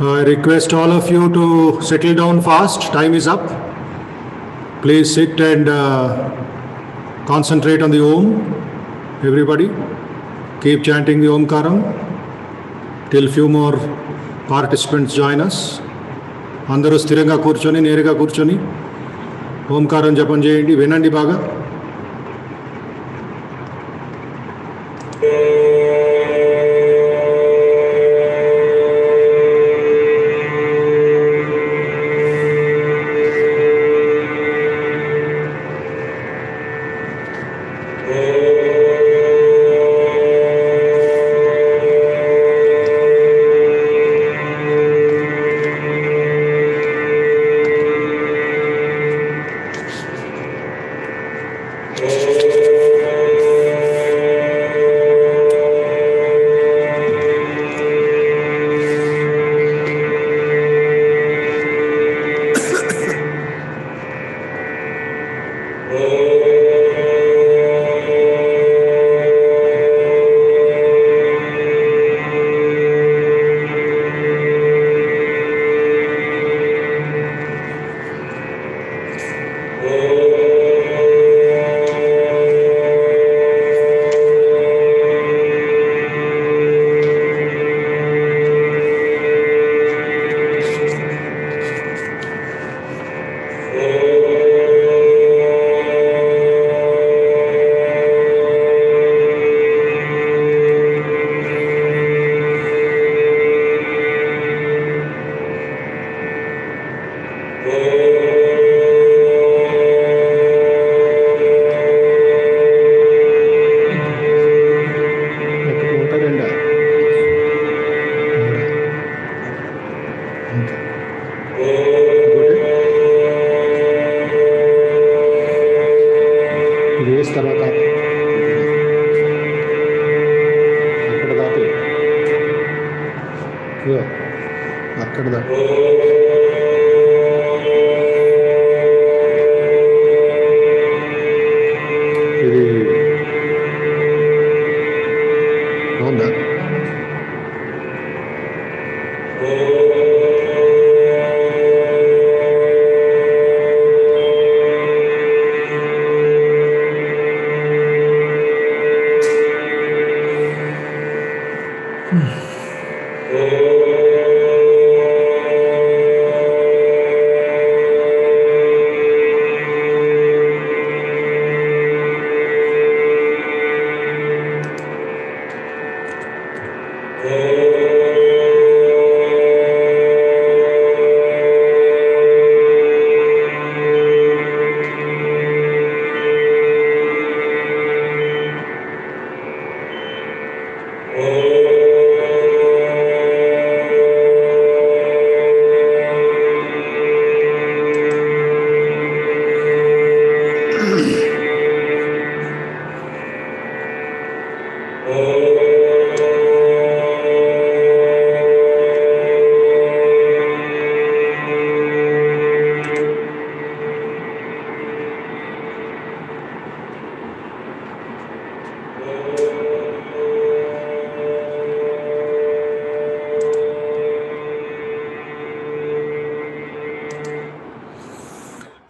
I request all of you to settle down fast. Time is up. Please sit and concentrate on the Om. Everybody, keep chanting the Omkaram till few more participants join us. అందరూ స్థిరంగా కూర్చొని నేరుగా కూర్చొని ఓంకారం జపం చేయండి. వినండి బాగా.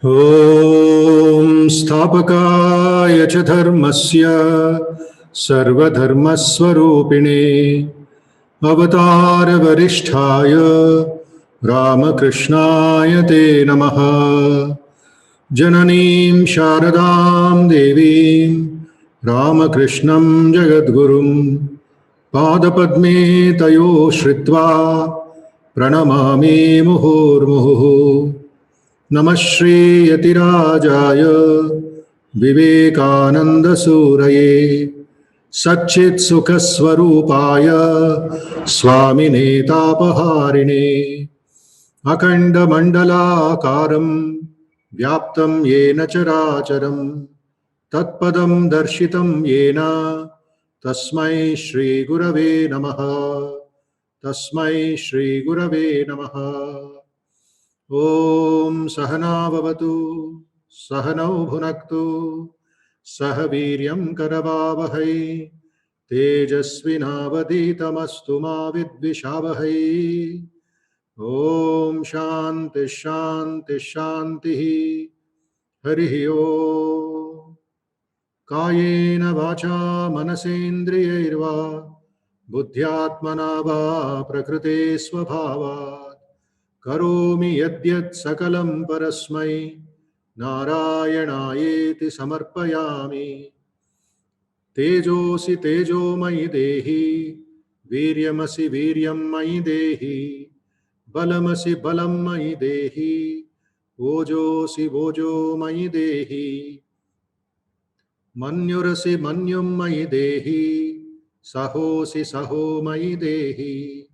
Om Sthapakaya cha dharmasya sarvadharmaswarupine avatara varisthaya Ramakrishnaaya te namaha. Jananim Sharadam Devim Ramakrishnam Jagadgurum Padapadme Tayo Shritva Pranamami Muhurmuhu. Namah Shri Yatirajaya Vivekananda Suraye Satchit Sukhaswarupaya Swami Netapaharine Akhanda Mandala Karam Vyaptam Yena Characharam Tatpadam Darshitam Yena Tasmai Shri Gurave Namaha Tasmai Shri Gurave Namaha. Om Sahana Bhavatu Sahanau Bhunaktu Sahaviryam Karavavahai Tejasvinavaditamastu ma vidvishavahai. Om Shanti Shanti Shanti Harihi Om. Kayena Vacha Manasendriyairva Buddhyatmana va Prakrite Swabhavat Karomi Yadyat Sakalam Parasmai Narayanaayeti Samarpayami. Tejosi Tejomai Dehi Viryamasi Viryamai Dehi Balamasi Balamai Dehi Ojosi Vojomai Dehi Manyurasi Manyummai Dehi Sahosi Sahomai Dehi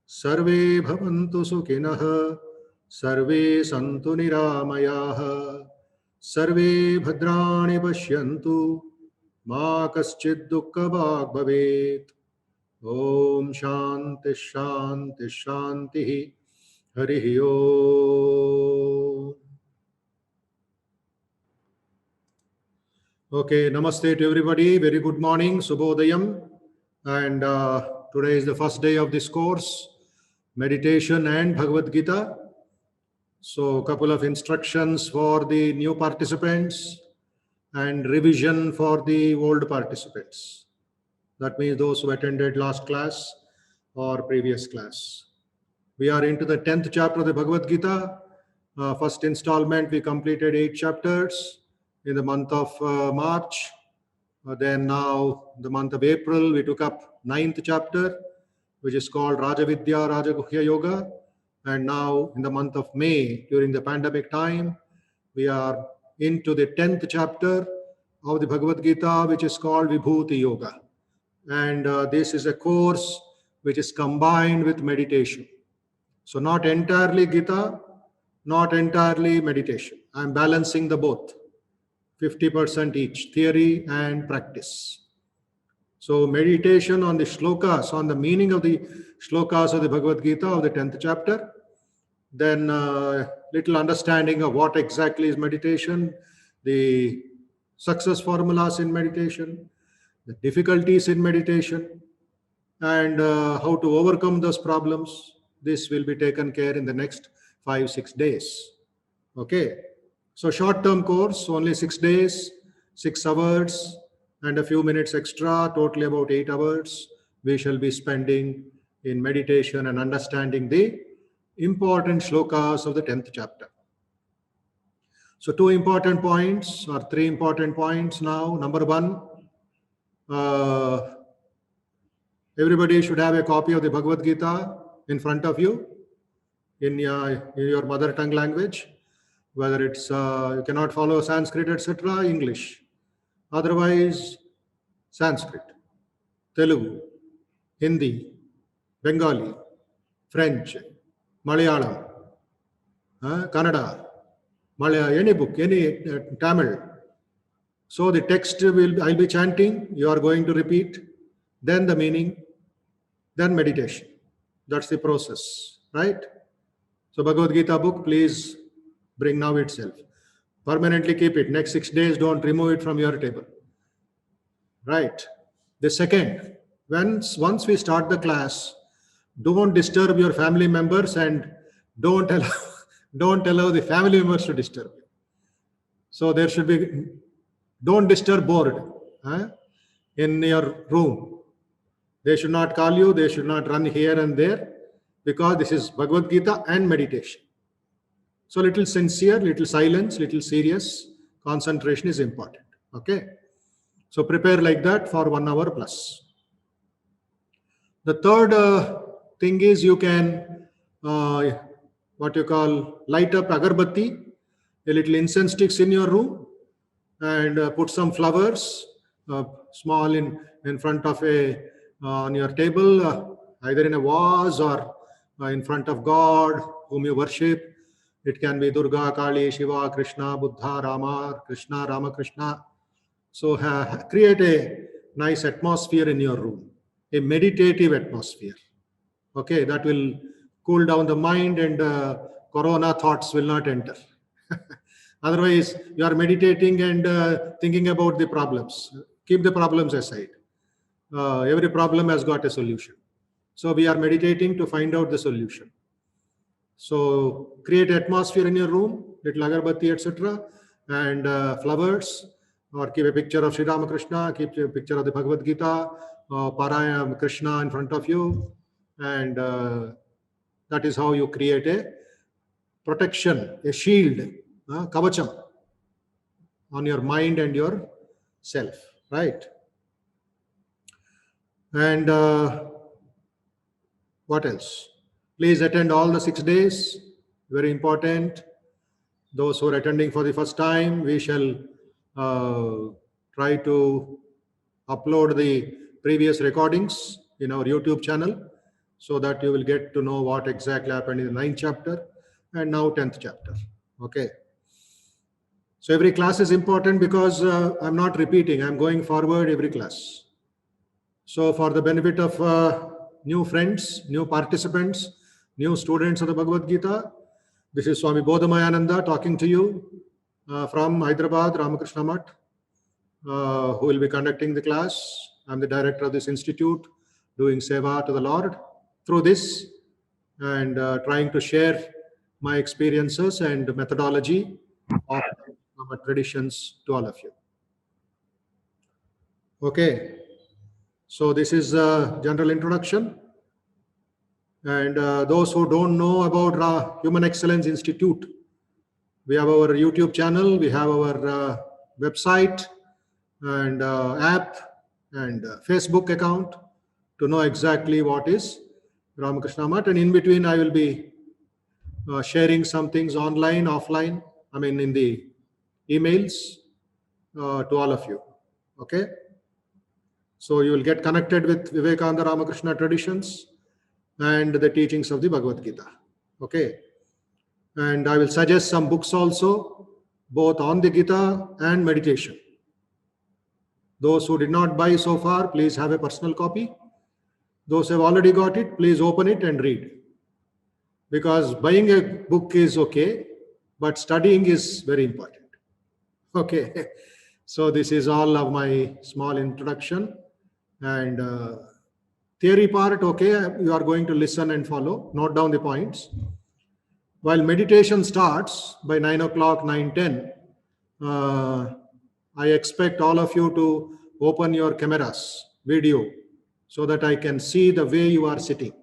Sarve Bhavantu Sukhinah Sarve Santu Niramayah Sarve Bhadrani Pashyantu Ma Kaschid Dukkha Bhag Bhavet. Om Shanti Shanti Shanti Harihi Om. Okay, namaste to everybody. Very good morning, Subhodayam. And today is the first day of this course, meditation and Bhagavad Gita. So, a couple of instructions for the new participants and revision for the old participants. That means those who attended last class or previous class. We are into the 10th chapter of the Bhagavad Gita. First installment, we completed 8 chapters in the month of March. Then now, the month of April, we took up 9th chapter, which is called Rajavidya Rajaguhya Yoga. And now, in the month of May, during the pandemic time, we are into the 10th chapter of the Bhagavad Gita, which is called Vibhuti Yoga. And this is a course which is combined with meditation. So not entirely Gita, not entirely meditation. I'm balancing the both, 50% each, theory and practice. So meditation on the shlokas, on the meaning of the shlokas of the Bhagavad Gita of the 10th chapter, then little understanding of what exactly is meditation, the success formulas in meditation, the difficulties in meditation, and how to overcome those problems. This will be taken care in the next 5-6 days. Okay. So short-term course, only 6 days, 6 hours, and a few minutes extra, totally about 8 hours, we shall be spending in meditation and understanding the important shlokas of the 10th chapter. So 2 important points or 3 important points now. Number 1, everybody should have a copy of the Bhagavad Gita in front of you in your mother tongue language, whether it's you cannot follow Sanskrit, etc., English. Otherwise, Sanskrit, Telugu, Hindi, Bengali, French, Malayalam, Kannada, any book, any Tamil. So the text I'll be chanting, you are going to repeat, then the meaning, then meditation. That's the process, right? So Bhagavad Gita book, please bring now itself. Permanently keep it. Next 6 days, don't remove it from your table. Right. The second, once we start the class, don't disturb your family members and don't allow the family members to disturb you. So there should be, don't disturb board in your room. They should not call you. They should not run here and there. because this is Bhagavad Gita and meditation. So little sincere, little silence, little serious, concentration is important. Okay. So prepare like that for 1 hour plus. The third thing is you can what you call light up agarbatti, a little incense sticks in your room, and put some flowers small in front of a on your table, either in a vase or in front of God whom you worship. It can be Durga, Kali, Shiva, Krishna, Buddha, Rama, Krishna, Rama, Krishna. So create a nice atmosphere in your room, a meditative atmosphere. Okay, that will cool down the mind, and corona thoughts will not enter. Otherwise, you are meditating and thinking about the problems. Keep the problems aside. Every problem has got a solution. So we are meditating to find out the solution. So create atmosphere in your room, little agarbatti, etc., and flowers, or keep a picture of Sri Ramakrishna, keep a picture of the Bhagavad Gita, Parayam Krishna in front of you, and that is how you create a protection, a shield, kavacham on your mind and your self, right? And what else? Please attend all the 6 days. Very important. Those who are attending for the first time, we shall try to upload the previous recordings in our YouTube channel so that you will get to know what exactly happened in the 9th chapter and now 10th chapter. Okay. So every class is important because I'm not repeating, I'm going forward every class. So for the benefit of new friends, new participants, new students of the Bhagavad Gita, this is Swami Bodhamayananda talking to you from Hyderabad, Ramakrishna Math, who will be conducting the class. I'm the director of this institute, doing seva to the Lord through this, and trying to share my experiences and methodology of our traditions to all of you. Okay, so this is a general introduction. And those who don't know about Human Excellence Institute, we have our YouTube channel, we have our website and app and Facebook account to know exactly what is Ramakrishna Math. And in between, I will be sharing some things online, offline, I mean in the emails to all of you. Okay. So you will get connected with Vivekananda Ramakrishna traditions and the teachings of the Bhagavad Gita. Okay. And I will suggest some books also, both on the Gita and meditation. Those who did not buy so far, please have a personal copy. Those who have already got it, please open it and read. Because buying a book is okay, but studying is very important. Okay. So this is all of my small introduction. And theory part, okay, you are going to listen and follow, note down the points. While meditation starts by 9 o'clock, 9:10, I expect all of you to open your cameras, video, so that I can see the way you are sitting.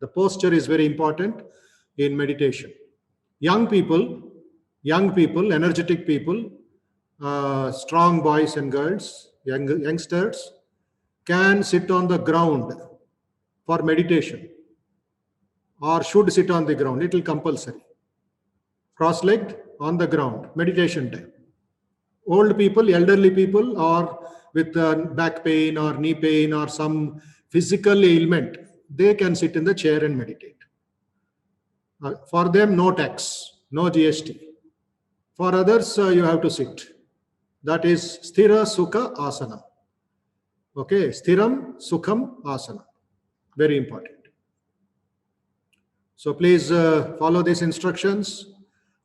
The posture is very important in meditation. Young people, energetic people, strong boys and girls, youngsters, can sit on the ground for meditation, or should sit on the ground. It will compulsory. Cross-legged on the ground, meditation time. Old people, elderly people, or with back pain or knee pain or some physical ailment, they can sit in the chair and meditate. For them, no tax, no GST. For others, you have to sit. That is sthira sukha asana. Okay, sthiram sukham asana. Very important. So please follow these instructions.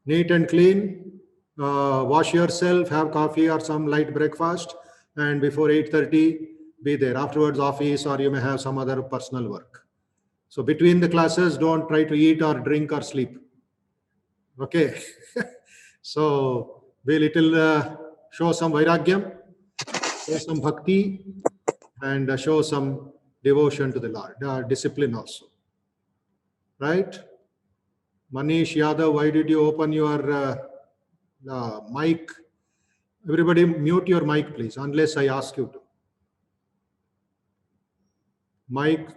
Neat and clean. Wash yourself, have coffee or some light breakfast, and before 8:30, be there. Afterwards, office, or you may have some other personal work. So between the classes, don't try to eat or drink or sleep. Okay. So be little, show some vairagyam, show some bhakti, and show some devotion to the Lord, discipline also. right? Manish Yadav, why did you open your mic? Everybody mute your mic, please, unless I ask you to. Mic,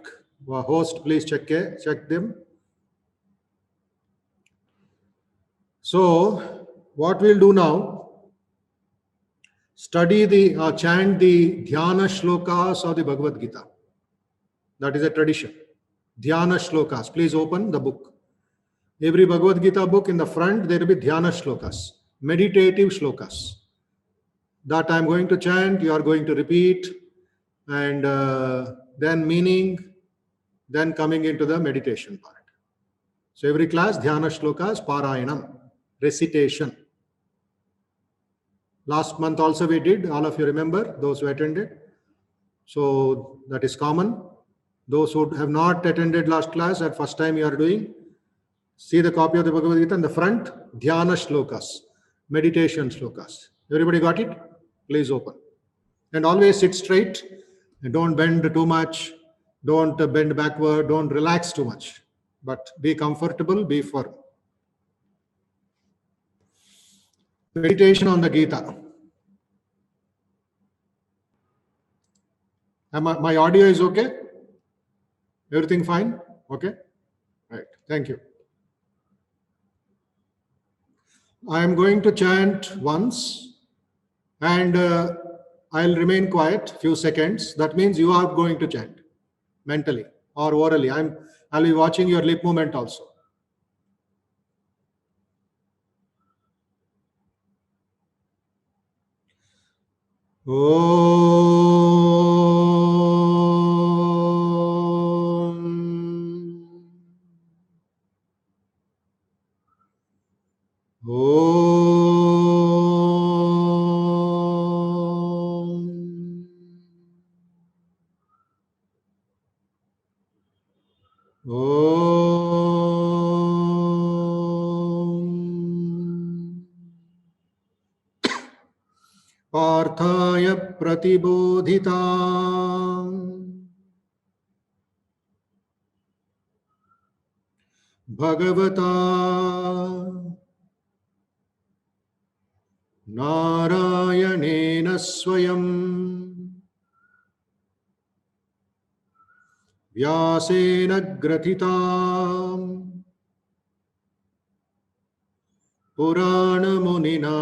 host, please check them. So, what we'll do now, study chant the Dhyana Shlokas of the Bhagavad Gita. That is a tradition. Dhyana Shlokas. Please open the book. Every Bhagavad Gita book, in the front, there will be Dhyana Shlokas, meditative Shlokas. That I am going to chant, you are going to repeat, and then meaning, then coming into the meditation part. So every class, Dhyana Shlokas, Parayanam, recitation. Last month also we did, all of you remember, those who attended. So that is common. Those who have not attended last class, at first time you are doing, see the copy of the Bhagavad Gita in the front, Dhyana Shlokas, meditation Shlokas. Everybody got it? Please open. And always sit straight. Don't bend too much. Don't bend backward. Don't relax too much. But be comfortable, be firm. Meditation on the Gita. My audio is okay? Everything fine? Okay? Right. Thank you. I am going to chant once and I'll remain quiet few seconds. That means you are going to chant mentally or orally. I'll be watching your lip movement also. पार्थाय प्रतिबोधिता भगवता नारायणेन स्वयं व्यासेन ग्रथिता पुराणमुनिना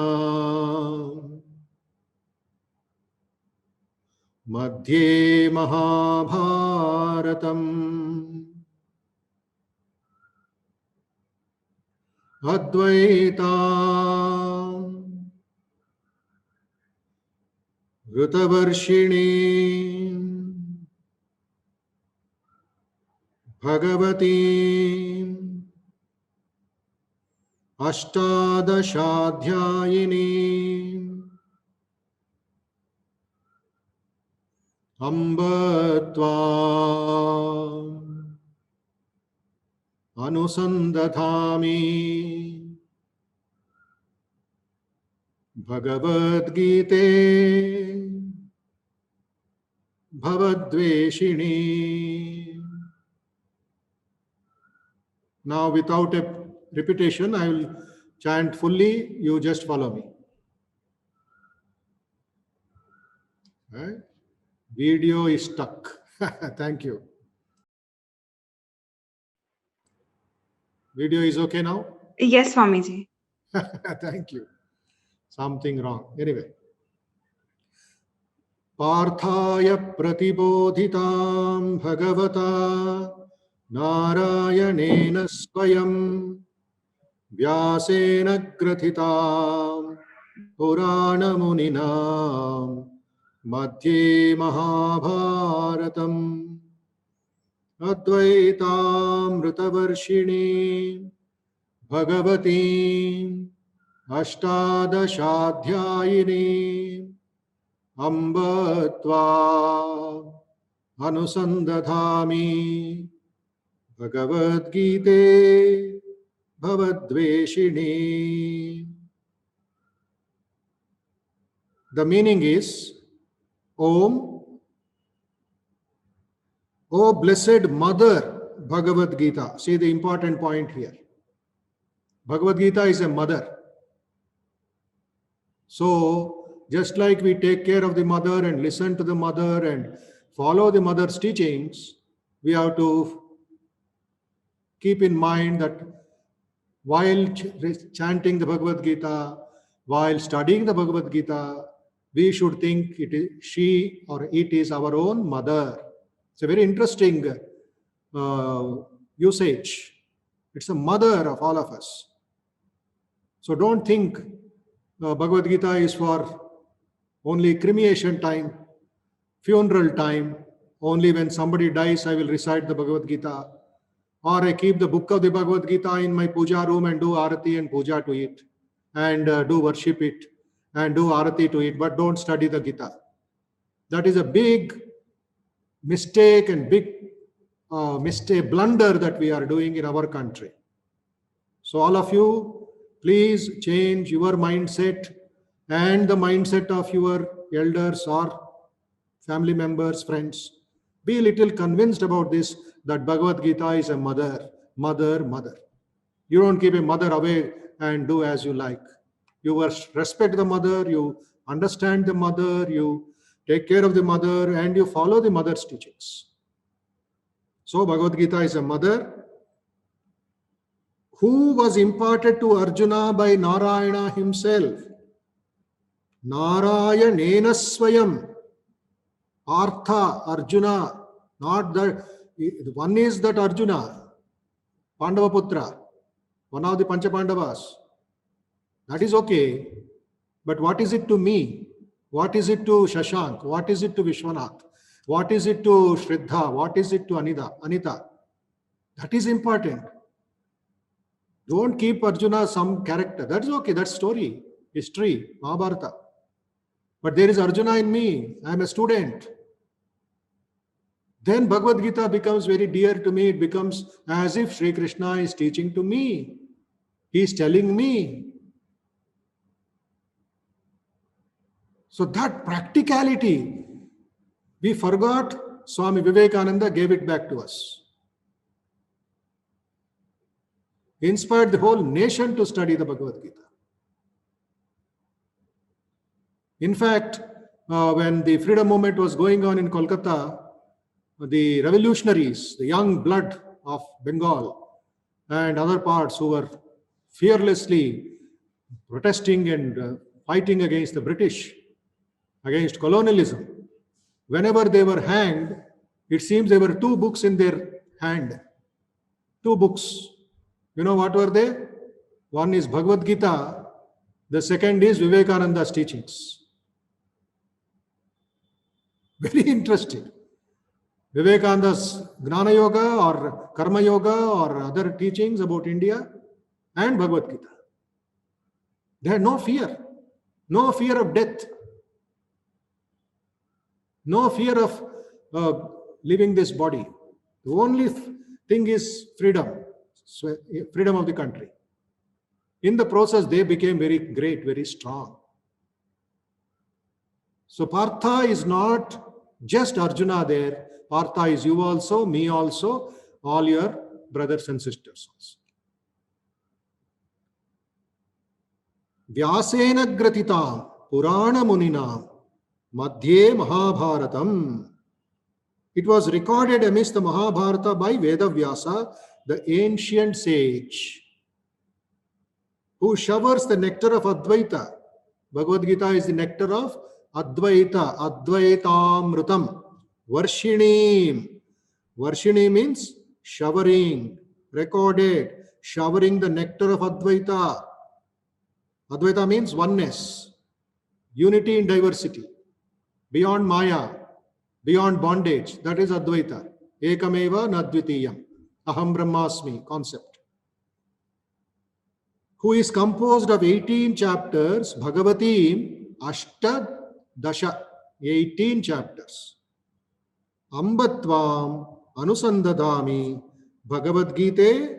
मध्ये महाभारतम् अद्वैता ऋतवर्षिणी भगवती अष्टादशाध्यायिनी अम्ब त्वाम् अनुसन्दधामि भगवद्गीते भवद्वेषिणी. Now without a repetition, I will chant fully. You just follow me. Right? Video is stuck. Thank you. Video is okay now? Yes, Swamiji. Thank you. Something wrong. Anyway. Parthaya pratibodhitam bhagavata नारायणेन स्वयं व्यासेन ग्रथितां पुराणमुनिना मध्ये महाभारतम् अद्वैतामृतवर्षिणी भगवतीम् अष्टादशाध्यायिनी अम्ब त्वाम् अनुसन्दधामि भगवद्गीते भवद्वेषिणी. The meaning is, Om, O blessed mother Bhagavad Gita. See the important point here. Bhagavad Gita is a mother. So, just like we take care of the mother and listen to the mother and follow the mother's teachings, we have to keep in mind that while chanting the Bhagavad Gita, while studying the Bhagavad Gita, we should think it is she or it is our own mother. It's a very interesting usage. It's a mother of all of us. So don't think Bhagavad Gita is for only cremation time, funeral time. Only when somebody dies, I will recite the Bhagavad Gita. Or I keep the book of the Bhagavad Gita in my puja room and do arati and puja to it, and do worship it, and do arati to it, but don't study the Gita. That is a big mistake and big mistake, blunder that we are doing in our country. So all of you, please change your mindset and the mindset of your elders or family members, friends. Be a little convinced about this, that Bhagavad Gita is a mother. You don't keep a mother away and do as you like. You respect the mother, you understand the mother, you take care of the mother, and you follow the mother's teachings. So Bhagavad Gita is a mother who was imparted to Arjuna by Narayana himself. Narayanena Swayam. Artha, Arjuna, not that. One is that Arjuna, Pandavaputra, one of the Panchapandavas. That is okay. But what is it to me? What is it to Shashank? What is it to Vishwanath? What is it to Shraddha? What is it to Anita? That is important. Don't keep Arjuna some character. That is okay. That's story, history, Mahabharata. But there is Arjuna in me. I am a student. Then Bhagavad Gita becomes very dear to me. It becomes as if Sri Krishna is teaching to me. He is telling me. So that practicality, we forgot. Swami Vivekananda gave it back to us. He inspired the whole nation to study the Bhagavad Gita. In fact, when the freedom movement was going on in Kolkata, the revolutionaries, the young blood of Bengal and other parts who were fearlessly protesting and fighting against the British, against colonialism, whenever they were hanged, it seems there were two books in their hand. Two books. You know what were they? One is Bhagavad Gita, the second is Vivekananda's teachings. Very interesting. Vivekananda's Gnana Yoga or Karma Yoga or other teachings about India and Bhagavad Gita. They had no fear of death, no fear of leaving this body. The only thing is freedom of the country. In the process, they became very great, very strong. So Partha is not just Arjuna there. Partha is you also, me also, all your brothers and sisters also. Vyasena gratitam Purana Muninam Madhye Mahabharatam. It was recorded amidst the Mahabharata by Vedavyasa, the ancient sage, who showers the nectar of Advaita. Bhagavad Gita is the nectar of Advaita, Advaitamrutam. Varshini. Varshini means showering, recorded, showering the nectar of Advaita. Advaita means oneness, unity in diversity, beyond Maya, beyond bondage. That is Advaita. Ekameva nadvitiyam. Aham Brahmasmi concept. Who is composed of 18 chapters, Bhagavati Ashta Dasha, 18 chapters. Ambatvam Anusandadami Bhagavad Gita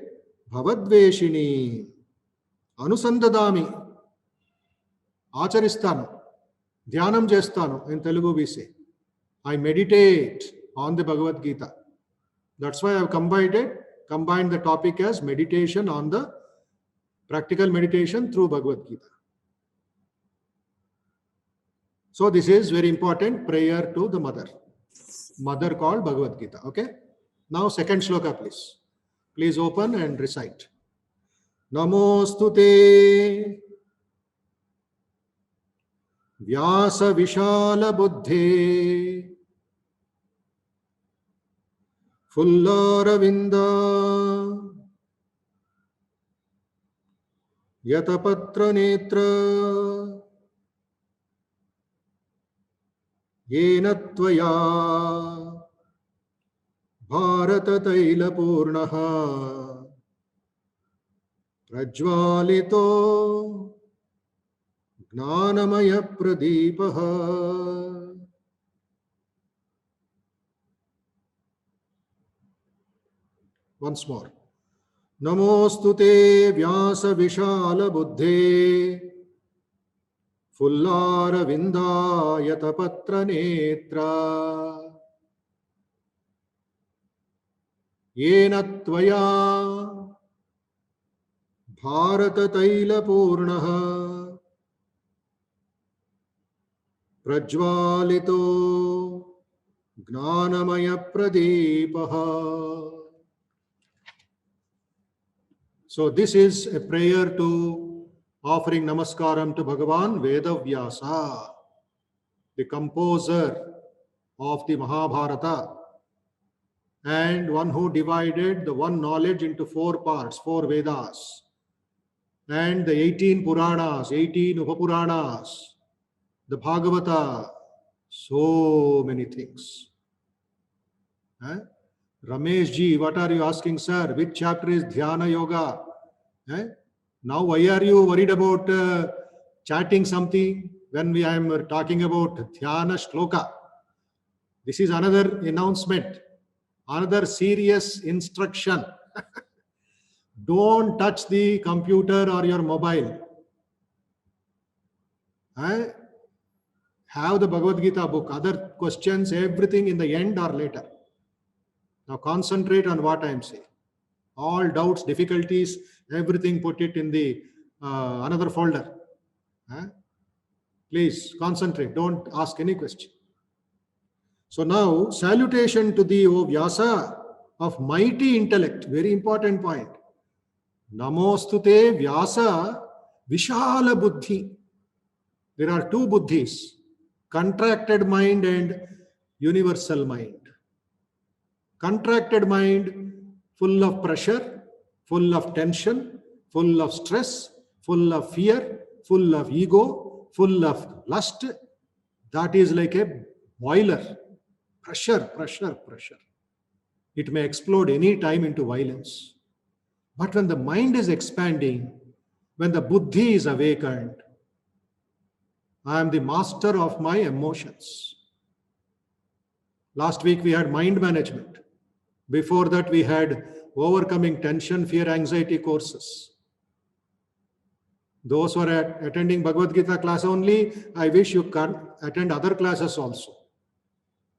Bhavadveshini. Anusandadami. Acharistanu. Dhyanam Jestanu. In Telugu we say, I meditate on the Bhagavad Gita. That's why I've combined the topic as meditation on the practical meditation through Bhagavad Gita. So this is very important, prayer to the mother called Bhagavad Gita. Okay. Now second shloka, please. Please open and recite. Namostute Vyasa Vishala Buddhe Fullaravinda Yatapatra Netra Yena Tvaya Bharata Taila Purnaha Prajvalito Gnanamaya Pradipaha. Once more. Namostute Vyasa Vishala Buddhe Fullara Vinda Yatapatra Netra Yena Tvaya Bharata Taila Purnaha Prajvalito Gnanamaya Pradipaha. So this is a prayer to offering namaskaram to Bhagavan Vedavyasa, the composer of the Mahabharata, and one who divided the one knowledge into four parts, four Vedas, and the 18 Puranas, 18 Upapuranas, the Bhagavata, so many things. Ramesh ji, what are you asking, sir? Which chapter is Dhyana Yoga? Now, why are you worried about chatting something when I am talking about Dhyana Shloka? This is another announcement, another serious instruction. Don't touch the computer or your mobile. Have the Bhagavad Gita book, other questions, everything in the end or later. Now concentrate on what I am saying. All doubts, difficulties, everything put it in the another folder. Please concentrate. Don't ask any question. So now, salutation to thee, O Vyasa, of mighty intellect. Very important point. Namostute Vyasa Vishala Buddhi. There are two buddhis, contracted mind and universal mind. Contracted mind, full of pressure, full of tension, full of stress, full of fear, full of ego, full of lust. That is like a boiler. Pressure, pressure, pressure. It may explode any time into violence. But when the mind is expanding, when the buddhi is awakened, I am the master of my emotions. Last week we had mind management. Before that we had overcoming tension, fear, anxiety courses. Those who are attending Bhagavad Gita class only, I wish you can attend other classes also.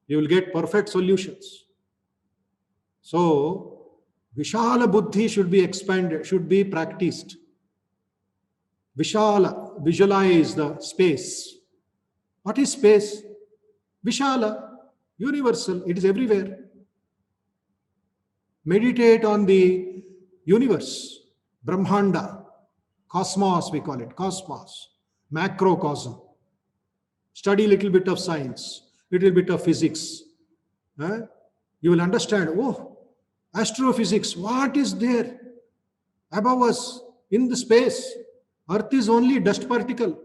You will get perfect solutions. So, Vishala Buddhi should be expanded, should be practiced. Vishala, visualize the space. What is space? Vishala, universal, it is everywhere. Meditate on the universe, Brahmanda, cosmos we call it, cosmos, macrocosm. Study a little bit of science, little bit of physics. You will understand, oh, astrophysics, what is there above us in the space? Earth is only dust particle.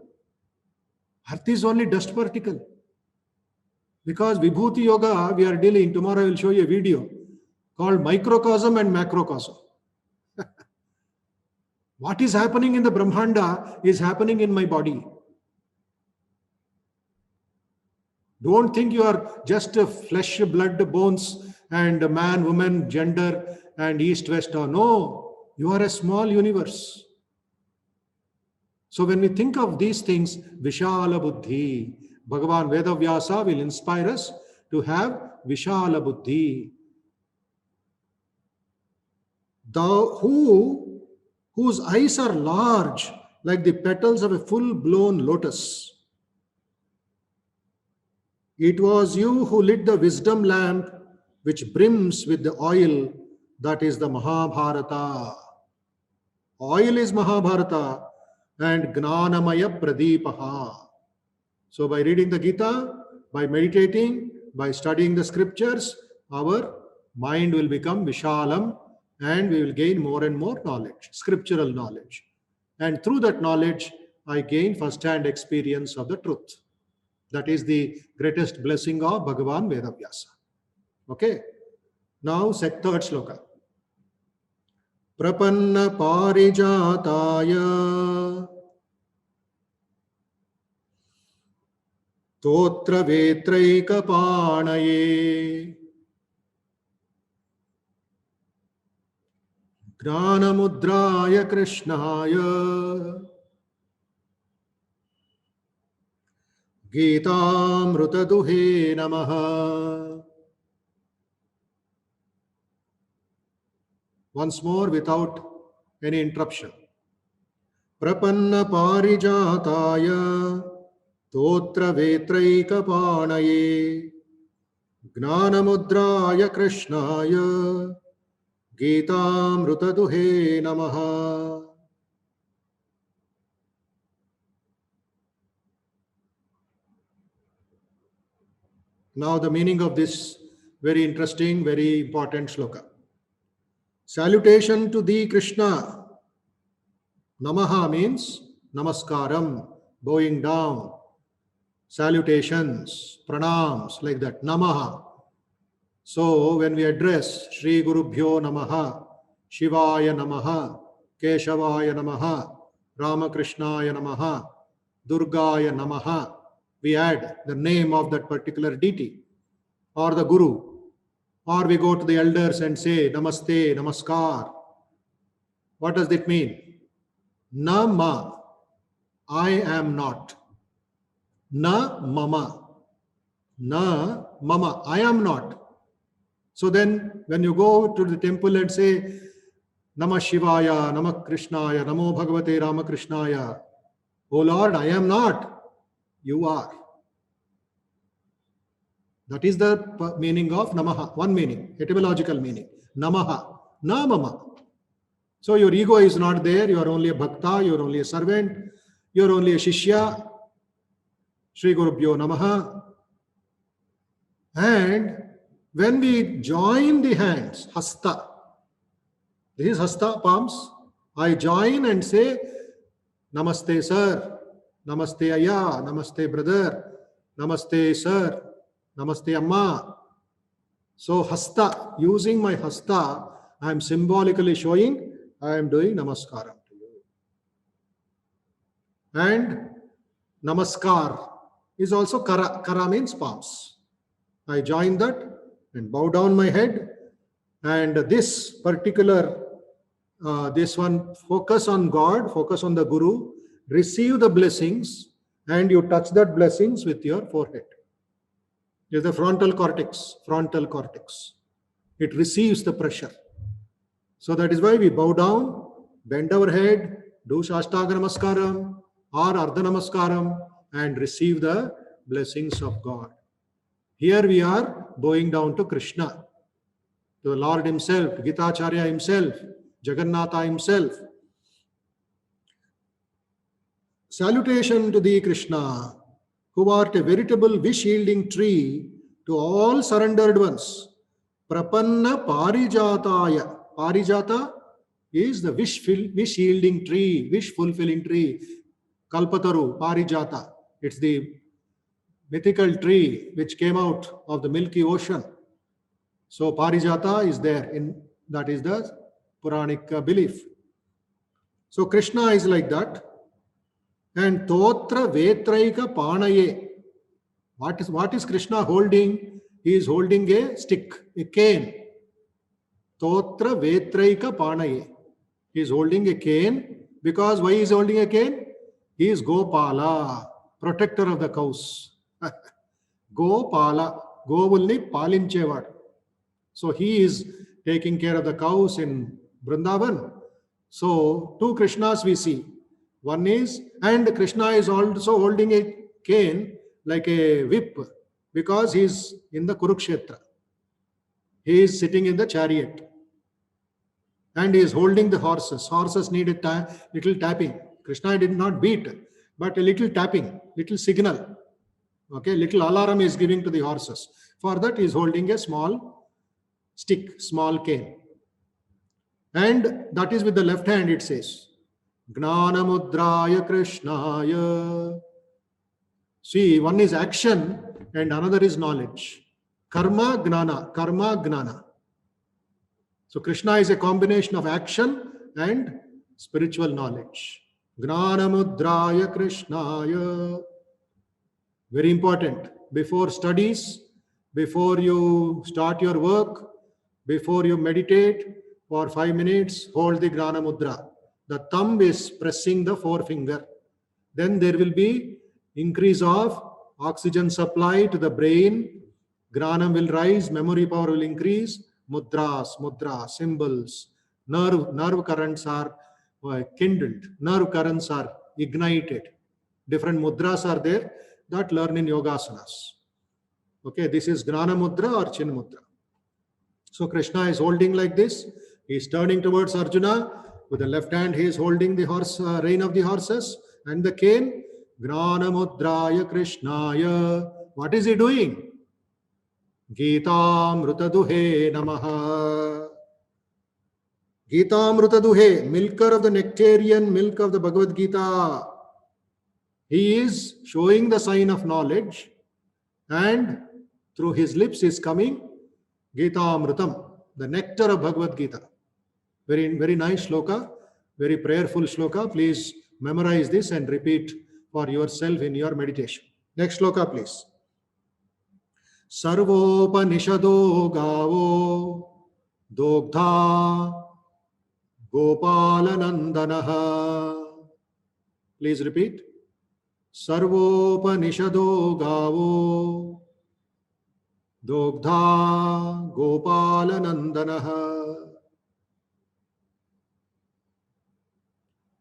Earth is only dust particle. Because Vibhuti Yoga, we are dealing, tomorrow I will show you a video called microcosm and macrocosm. What is happening in the Brahmanda is happening in my body. Don't think you are just flesh, blood, bones, and man, woman, gender, and east, west. No, you are a small universe. So when we think of these things, Vishala Buddhi, Bhagavan Vedavyasa will inspire us to have Vishala Buddhi. thou whose eyes are large like the petals of a full-blown lotus. It was you who lit the wisdom lamp which brims with the oil that is the Mahabharata. Oil is Mahabharata and Gnanamaya Pradipaha. So by reading the Gita, by meditating, by studying the scriptures, our mind will become Vishalam and we will gain more and more knowledge, scriptural knowledge. And through that knowledge, I gain first-hand experience of the truth. That is the greatest blessing of Bhagavan Vedavyasa. Okay. Now, third sloka. Prapanna parijataya totra vetraika panaye gnanamudraya krishnaya Gita-1 namaha. Once more without any interruption. Prapanna parijataya totra vetraika panaye gnanamudraya krishnaya Gita-1 namaha. Now the meaning of this very interesting, very important sloka. Salutation to thee, Krishna. Namaha means namaskaram, bowing down. Salutations, pranams, like that. Namaha. So when we address Shri Gurubhyo Namaha, Shivaya Namaha, Keshavaya Namaha, Ramakrishnaya Namaha, Durgaya Namaha, we add the name of that particular deity or the Guru. Or we go to the elders and say, Namaste, Namaskar. What does that mean? Nama, I am not. Na mama. Na mama, I am not. So then, when you go to the temple and say, Namah Shivaya, Namah Krishnaya, Namo Bhagavate Ramakrishnaya, O Lord, I am not. You are. That is the meaning of Namaha. One meaning, etymological meaning. Namaha, na mama. So your ego is not there. You are only a bhakta. You are only a servant. You are only a shishya. Shri Gurubhyo Namaha. And when we join the hands, hasta. This is hasta, palms. I join and say, Namaste, sir. Namaste, ayya. Namaste, brother. Namaste, sir. Namaste, amma. So, hasta, using my hasta, I am symbolically showing I am doing namaskaram to you. And namaskar is also kara. Kara means palms. I join that and bow down my head. And this particular, this one, focus on God, focus on the Guru, receive the blessings, and you touch that blessings with your forehead. It is the frontal cortex. It receives the pressure. So that is why we bow down, bend our head, do Shashtaga Namaskaram or Ardha Namaskaram and receive the blessings of God. Here we are bowing down to Krishna, to the Lord himself, Gitacharya himself, Jagannatha himself. Salutation to thee, Krishna, who art a veritable wish-yielding tree to all surrendered ones. Prapanna parijataya. Parijata is the wish-yielding tree, wish-fulfilling tree. Kalpataru, parijata. It's the mythical tree which came out of the Milky Ocean. So parijata is there, that is the Puranic belief. So Krishna is like that. And totra vetraika panaye. What is Krishna holding? He is holding a stick, a cane. Totra vetraika panaye. He is holding a cane. Because why is he holding a cane? He is Gopala, protector of the cows. Gopala, govulni palinchevad. So he is taking care of the cows in Vrindavan. So, two Krishnas we see. One is, and Krishna is also holding a cane like a whip because he is in the Kurukshetra. He is sitting in the chariot and he is holding the horses. Horses need a little tapping. Krishna did not beat, but a little tapping, little signal. Okay, little alarm is giving to the horses. For that, he is holding a small stick, small cane. And that is with the left hand, it says, Gnanamudraya Krishnaya. See, one is action and another is knowledge. Karma, gnana. So Krishna is a combination of action and spiritual knowledge. Gnanamudraya Krishnaya. Very important. Before studies, before you start your work, before you meditate for 5 minutes, hold the Gnana Mudra. The thumb is pressing the forefinger. Then there will be increase of oxygen supply to the brain. Gnanam will rise, memory power will increase. Mudra, symbols. Nerve currents are kindled. Nerve currents are ignited. Different mudras are there that learn in yogasanas. Okay, this is Gnana Mudra or Chin Mudra. So Krishna is holding like this. He is turning towards Arjuna. With the left hand, he is holding the horse, rein of the horses and the cane. Gnana Mudraya Krishnaya. What is he doing? Gita-amruta duhe namaha. Gita-amruta duhe, milker of the nectarian milk of the Bhagavad Gita. He is showing the sign of knowledge and through his lips is coming Gita-amrutam, the nectar of Bhagavad Gita. Very, very nice shloka, very prayerful shloka. Please memorize this and repeat for yourself in your meditation. Next shloka, please. Sarvopanishado gavo dogdha gopalanandanaha. Please repeat. Sarvopanishado gavo dogdha gopalanandanaha.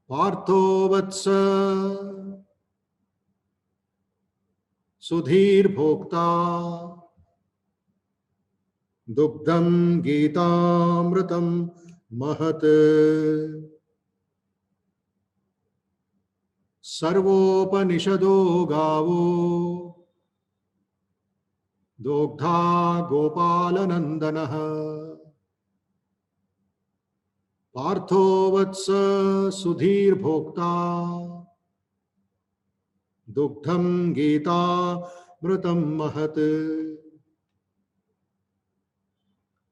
Partho vatsa sudhir bhokta dugdham gitamritam mahat. Sarvopanishado gavo dogdha gopalanandanaha. Partho vatsa sudhir bhokta dugdham gita mritam mahat.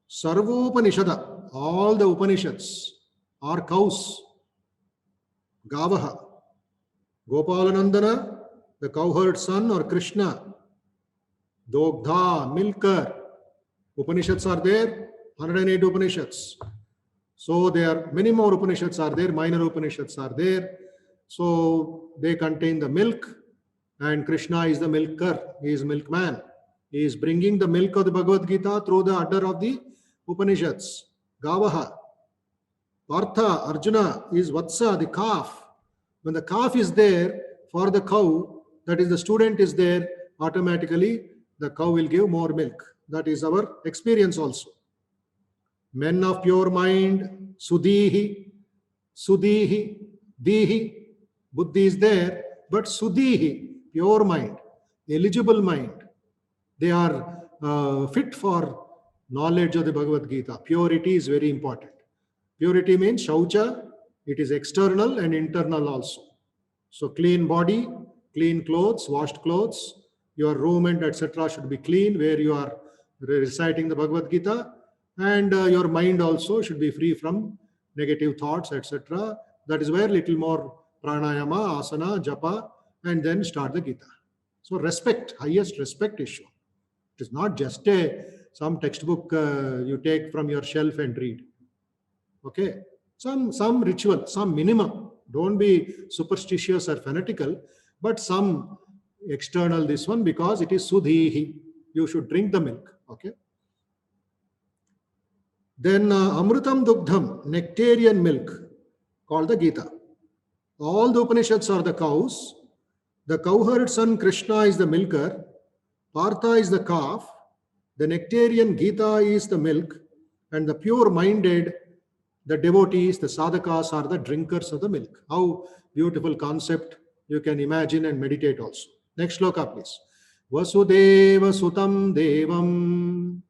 Sarvopanishada, all the Upanishads are cows. Gavaha, Gopalanandana, the cowherd son or Krishna. Dogdha, milker. Upanishads are there, 108 Upanishads. So there are many more Upanishads are there, minor Upanishads are there. So they contain the milk and Krishna is the milker. He is milkman. He is bringing the milk of the Bhagavad Gita through the udder of the Upanishads. Gavaha. Partha, Arjuna is Vatsa, the calf. When the calf is there for the cow, that is the student is there, automatically the cow will give more milk. That is our experience also. Men of pure mind, Sudhihi, Dihi, Buddhi is there, but Sudhihi, pure mind, eligible mind. They are fit for knowledge of the Bhagavad Gita. Purity is very important. Purity means Shaucha, it is external and internal also. So clean body, clean clothes, washed clothes, your room and etc. should be clean where you are reciting the Bhagavad Gita, and your mind also should be free from negative thoughts, etc. That is where little more pranayama, asana, japa, and then start the Gita. So respect, highest respect is shown. It is not just some textbook you take from your shelf and read. Okay, some ritual, some minimum. Don't be superstitious or fanatical, but some external this one because it is sudhihi. You should drink the milk. Okay. Then Amrutam Dugdham, nectarian milk, called the Gita. All the Upanishads are the cows. The cowherd son Krishna is the milker. Partha is the calf. The nectarian Gita is the milk. And the pure-minded, the devotees, the sadhakas are the drinkers of the milk. How beautiful concept you can imagine and meditate also. Next shloka, please. Vasudeva sutam devam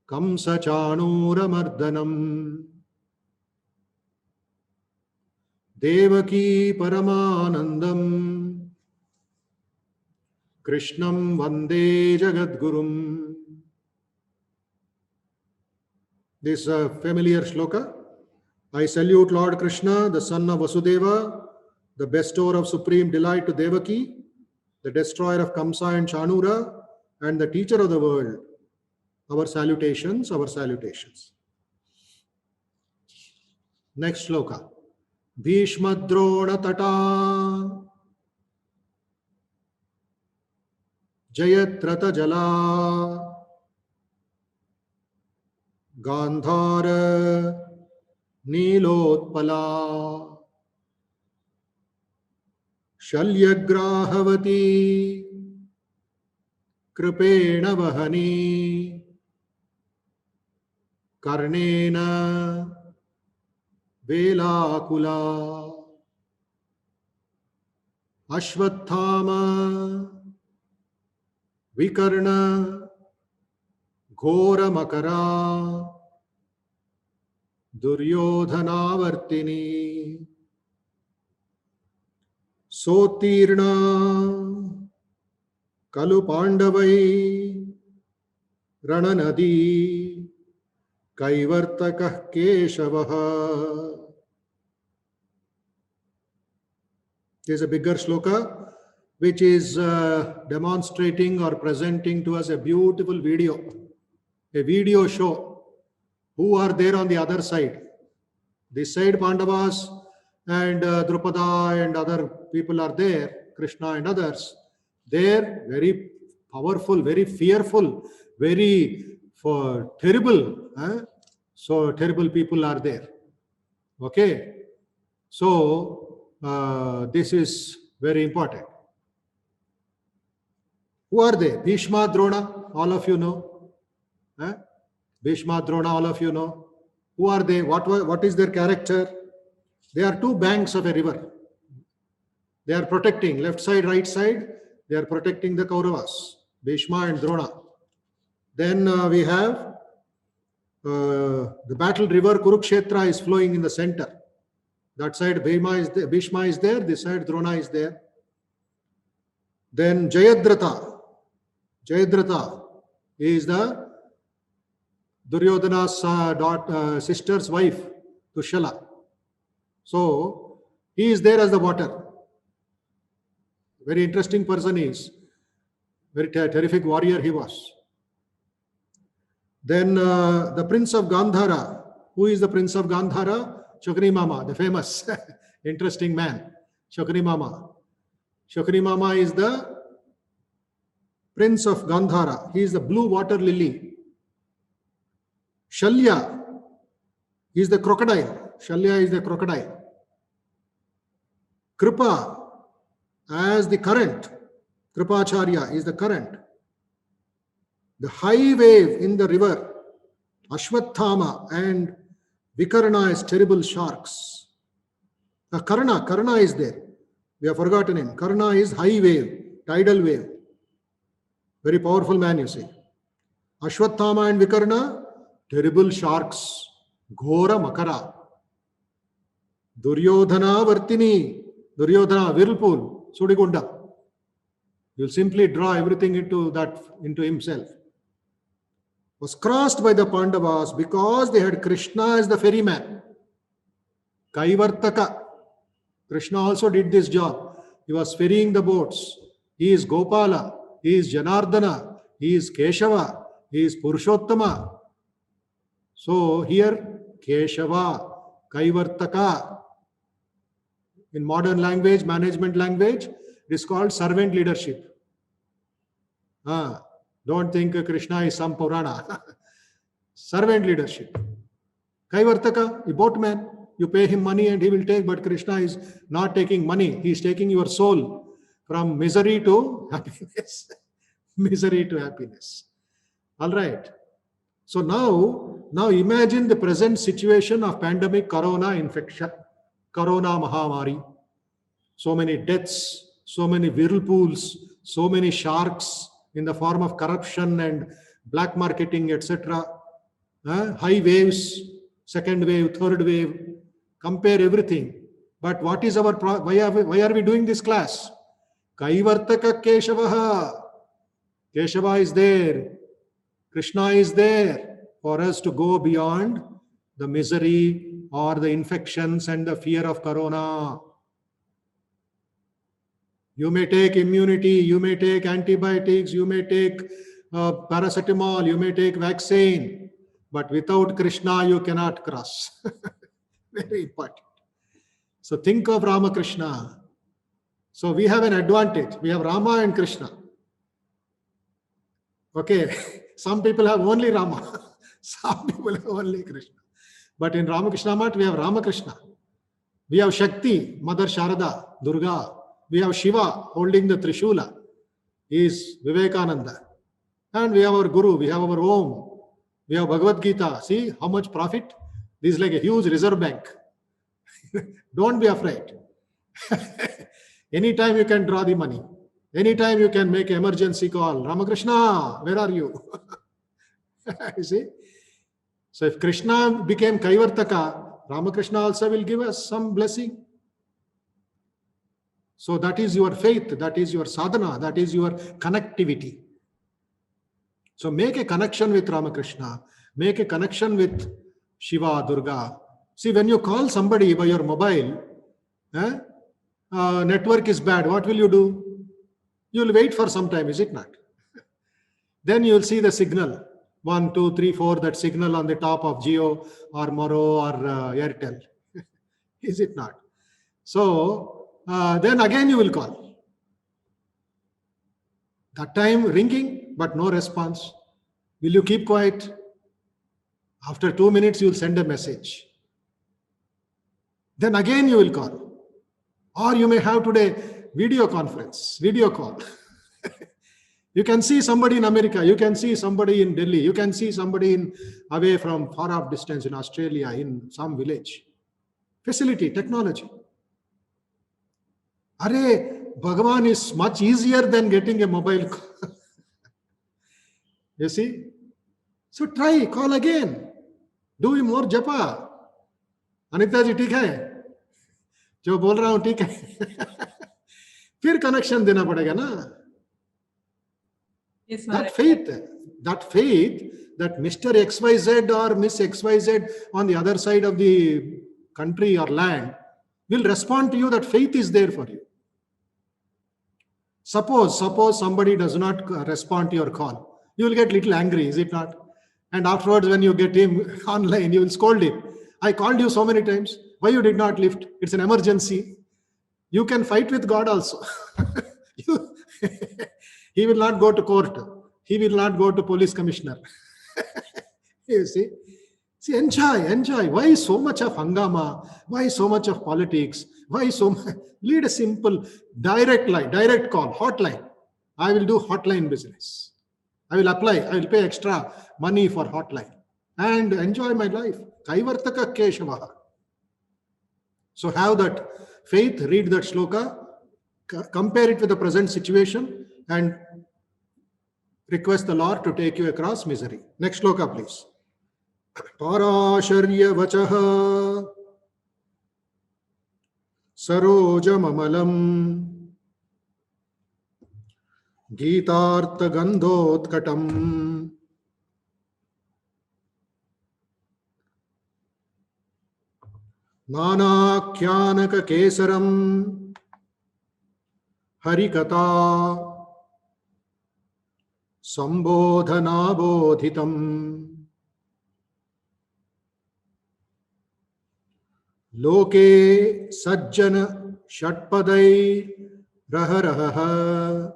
kamsa chanura mardanam devaki paramanandam krishnam vande jagadgurum. This is a familiar shloka. I salute Lord Krishna, the son of Vasudeva, the bestower of supreme delight to Devaki, the destroyer of Kamsa and Chanura, and the teacher of the world. Our salutations, our salutations. Next shloka. Bhishma Drona Tata Jayatrata Jala Gandhara Nilotpala Shalyagrahavati Kripena Vahani Karnena Velakula Ashwathama Vikarna Ghora Makara Duryodhanavartini Sotirna Kalu Pandavai Rananadi Kaivartakah Keshavaha. There's a bigger shloka which is demonstrating or presenting to us a beautiful video, a video show. Who are there on the other side? This side Pandavas and Drupada and other people are there, Krishna and others. They're very powerful, very fearful, very terrible. So terrible people are there. Okay. So this is very important. Who are they? Bhishma, Drona, all of you know. Bhishma, Drona, all of you know. Who are they? What is their character? They are two banks of a river. They are protecting left side, right side. They are protecting the Kauravas, Bhishma and Drona. Then we have the battle river Kurukshetra is flowing in the center. That side Bhishma is there. This side Drona is there. Then Jayadratha. Jayadratha is the Duryodhana's sister's wife, Dushala. So, he is there as the water. Very interesting person is. Very terrific warrior he was. Then the prince of Gandhara. Who is the prince of Gandhara? Shakuni Mama, the famous, interesting man. Shakuni Mama. Shakuni Mama is the prince of Gandhara. He is the blue water lily. Shalya is the crocodile. Shalya is the crocodile. Kripa as the current. Kripacharya is the current. The high wave in the river. Ashwathama and Vikarna as terrible sharks. Karna is there. We have forgotten him. Karna is high wave, tidal wave. Very powerful man, you see. Ashwathama and Vikarna, terrible sharks. Ghora Makara. Duryodhana Vartini. Duryodhana, whirlpool, Sudigunda. You'll simply draw everything into himself. Was crossed by the Pandavas because they had Krishna as the ferryman. Kaivartaka. Krishna also did this job. He was ferrying the boats. He is Gopala. He is Janardana. He is Keshava. He is Purushottama. So here, Keshava, Kaivartaka. In modern language, management language, it is called servant leadership. Don't think Krishna is some Purana. Servant leadership. Kaivartaka, a boatman, you pay him money and he will take, but Krishna is not taking money. He is taking your soul from misery to happiness. Misery to happiness. All right. So now imagine the present situation of pandemic corona infection, corona mahamari. So many deaths, so many whirlpools, so many sharks in the form of corruption and black marketing, etc. High waves, second wave, third wave, compare everything. But what is our, why are we doing this class? Kaivartaka Keshavaha. Keshava is there. Krishna is there for us to go beyond the misery or the infections and the fear of corona. You may take immunity, you may take antibiotics, you may take paracetamol, you may take vaccine, but without Krishna you cannot cross. Very important. So think of Ramakrishna. So we have an advantage. We have Rama and Krishna. Okay, some people have only Rama, some people have only Krishna. But in Ramakrishna Math, we have Ramakrishna. We have Shakti, Mother Sharada, Durga. We have Shiva holding the Trishula. He is Vivekananda. And we have our Guru, we have our Om. We have Bhagavad Gita. See how much profit? This is like a huge reserve bank. Don't be afraid. Anytime you can draw the money. Anytime you can make emergency call. Ramakrishna, where are you? You see? So if Krishna became Kaivartaka, Ramakrishna also will give us some blessing. So that is your faith, that is your sadhana, that is your connectivity. So make a connection with Ramakrishna, make a connection with Shiva, Durga. See, when you call somebody by your mobile, network is bad, what will you do? You will wait for some time, is it not? Then you will see the signal, 1, 2, 3, 4, that signal on the top of Jio or Moro or Airtel. Is it not? So, then again you will call. That time ringing, but no response. Will you keep quiet? After 2 minutes, you will send a message. Then again you will call. Or you may have today video conference, video call. You can see somebody in America, you can see somebody in Delhi, you can see somebody in away from far off distance in Australia, in some village. Facility, technology. Are, Bhagavan is much easier than getting a mobile call. You see? So try, call again. Do more japa. Anita ji, ठीक है? जो बोल रहा हूं ठीक है. फिर connection देना पड़ेगा ना. Yes, that faith, that Mr. XYZ or Miss XYZ on the other side of the country or land will respond to you, that faith is there for you. Suppose somebody does not respond to your call. You will get little angry, is it not? And afterwards, when you get him online, you will scold him. I called you so many times. Why you did not lift? It's an emergency. You can fight with God also. He will not go to court. He will not go to police commissioner. You see? See, enjoy. Why so much of hangama? Why so much of politics? Why so much? Lead a simple, direct line, direct call, hotline. I will do hotline business. I will pay extra money for hotline and enjoy my life. Kaivartaka Keshava. So have that faith, read that shloka, compare it with the present situation and request the Lord to take you across misery. Next shloka, please. Parasharya vachaha sarojamamalam Gita-1 gandhotkatam Nanakyanaka kesaram harikata sambodhanabodhitam loke sajjana shatpadai raharaha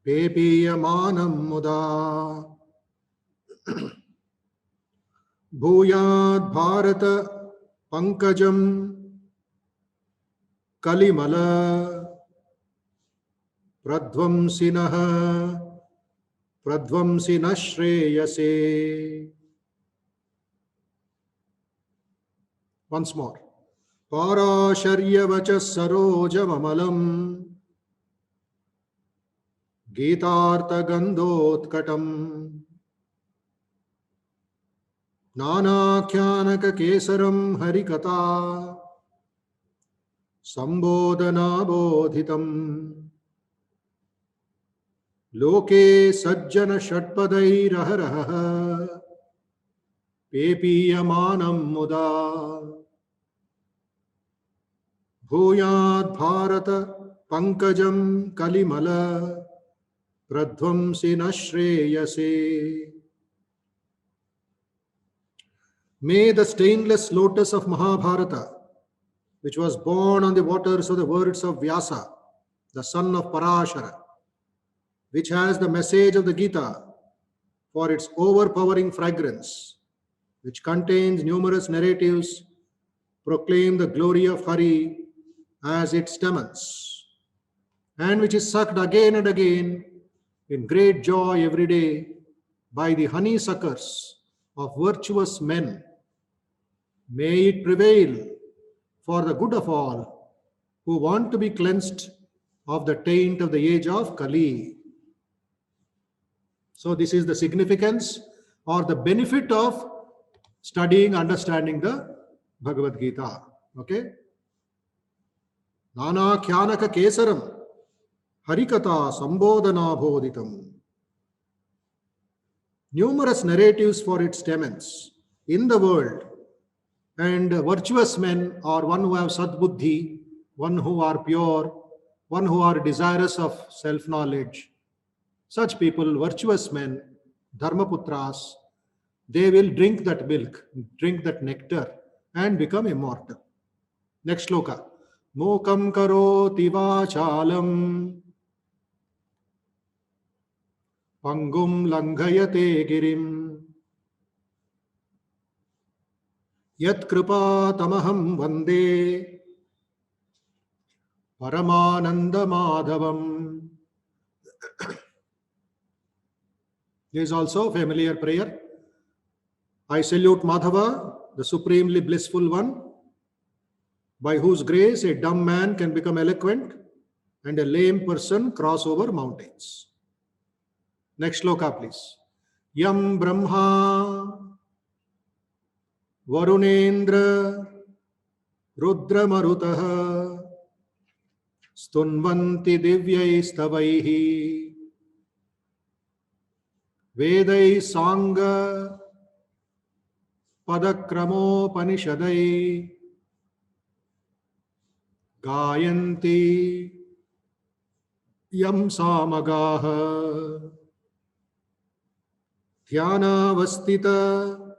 पेपीयमानं मुदा भूयात् Bharat पंकजं कलिमल प्रध्वंसिनः प्रध्वंसिनः श्रेयसे. Once more. पाराशर्यवचः सरोजममलं गीतार्थगन्धोत्कटम् नानाख्यानककेसरं हरिकथा संबोधनाबोधितम् लोके सज्जनषट्पदैरहरः पेपीयमानं मुदा भूयात् Bharat पंकजं कलिमल प्रध्वंसिनः श्रेयसे. May the stainless lotus of Mahabharata, which was born on the waters of the words of Vyasa, the son of Parashara, which has the message of the Gita for its overpowering fragrance, which contains numerous narratives, proclaim the glory of Hari as its stamens, and which is sucked again and again in great joy every day by the honeysuckers of virtuous men. May it prevail for the good of all who want to be cleansed of the taint of the age of Kali. So this is the significance or the benefit of studying, understanding the Bhagavad Gita. Okay? Nana Kyanaka Kesaram Harikata Sambodhana Bodhitam. Numerous narratives for its stamens in the world, and virtuous men are one who have sadbuddhi, one who are pure, one who are desirous of self-knowledge. Such people, virtuous men, dharmaputras, they will drink that milk, drink that nectar and become immortal. Next shloka. Mokam karoti vachalam pangum langhayate girim yat kripa tamaham vande Paramananda madhavam. There is also a familiar prayer. I salute Madhava, the supremely blissful one, by whose grace a dumb man can become eloquent and a lame person cross over mountains. Next shloka, please. Yam Brahma Varunendra Rudra Marutaha Stunvanti Divyai Stavaihi Vedai Sangha Padakramopanishadai Gayanti Yam Samagaha Dhyanavastita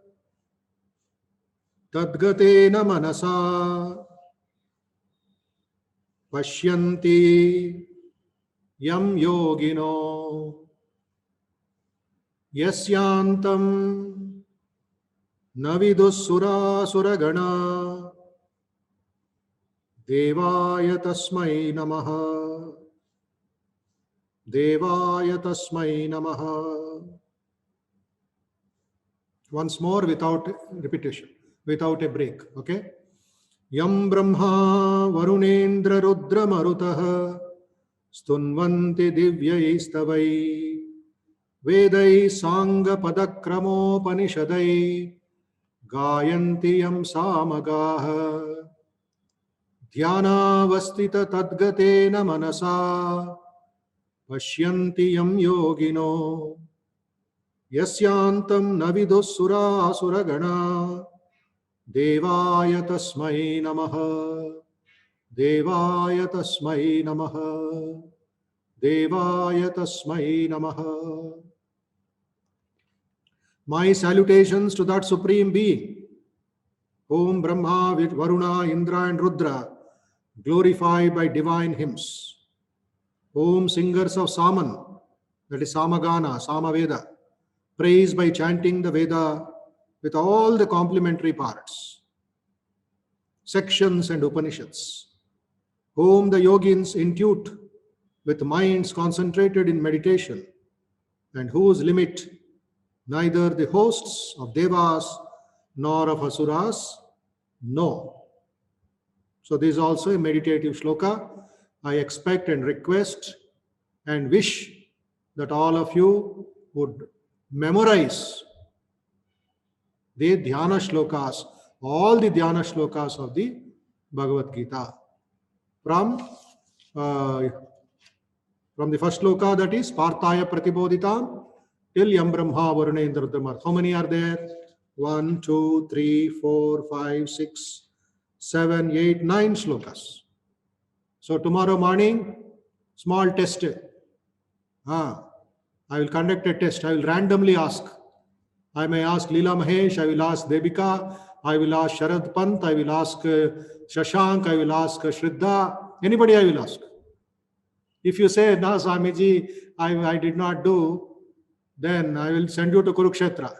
Tadgatena Manasa Pashyanti Yam Yogino Yasyantam Navidusura Suragana Devaya Tasmai Namaha Devaya Tasmai Namaha. Once more without repetition, without a break. Okay? Yam Brahma Varunendra Rudra Marutaha Stunvanti Divyai Stavai Vedai Sangha Padakramo Panishadai Gayanti Yam Samagaha Dhyanavastita Tadgatena Manasa Pashyanti Yam Yogino Yasyantam Navidusura Suragana Devaya Tasmai Namaha Devaya Tasmai Namaha Devaya Tasmai Namaha. My salutations to that Supreme Being, whom Brahma, Varuna, Indra and Rudra glorify by divine hymns, whom singers of Saman that is Samagana, Samaveda, praise by chanting the Veda with all the complementary parts, sections and Upanishads, whom the yogins intuit with minds concentrated in meditation, and whose limit neither the hosts of Devas nor of Asuras know. So this is also a meditative shloka. I expect and request and wish that all of you would memorize the dhyana shlokas, all the dhyana shlokas of the Bhagavad Gita. From the first shloka, that is Partaya Pratibodhitam, till Yam Brahma Varunendra Dhamar. How many are there? 1, 2, 3, 4, 5, 6, 7, 8, 9 shlokas. So tomorrow morning, small test. I will conduct a test. I will randomly ask. I may ask Leela Mahesh, I will ask Devika, I will ask Sharad Pant, I will ask Shashank, I will ask Shraddha. Anybody I will ask. If you say, no, Swamiji, I did not do, then I will send you to Kurukshetra.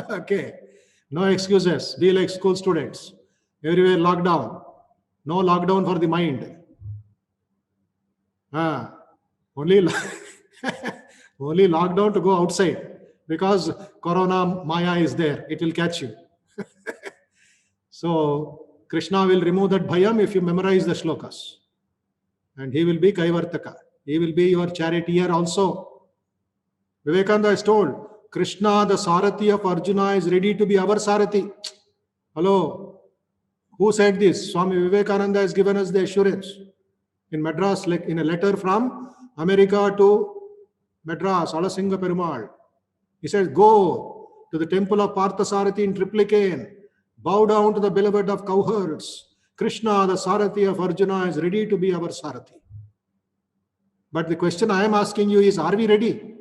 Okay. No excuses. Be like school students. Everywhere lockdown. No lockdown for the mind. Only only lockdown to go outside, because Corona Maya is there. It will catch you. So Krishna will remove that bhayam if you memorize the shlokas. And he will be Kaivartaka. He will be your charioteer also. Vivekananda is told, Krishna, the Sarathi of Arjuna, is ready to be our Sarathi. Hello. Who said this? Swami Vivekananda has given us the assurance. In Madras, like in a letter from America to Madras, Alasinga Perumal. He says, go to the temple of Parthasarathi in Triplicane. Bow down to the beloved of cowherds. Krishna, the Sarathi of Arjuna, is ready to be our Sarathi. But the question I am asking you is, are we ready?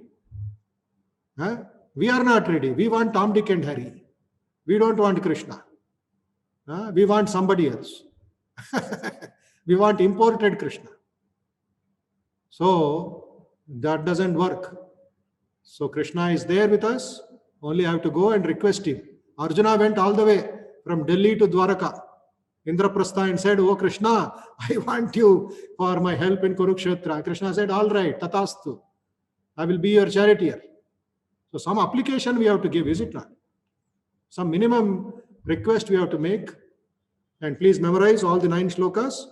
We are not ready. We want Tom, Dick and Harry. We don't want Krishna. We want somebody else. We want imported Krishna. So that doesn't work. So Krishna is there with us. Only have to go and request him. Arjuna went all the way from Delhi to Dwaraka, Indraprastha, and said, oh Krishna, I want you for my help in Kurukshetra. Krishna said, all right, tatastu. I will be your charioteer. So some application we have to give, is it not? Some minimum request we have to make. And please memorize all the 9 shlokas.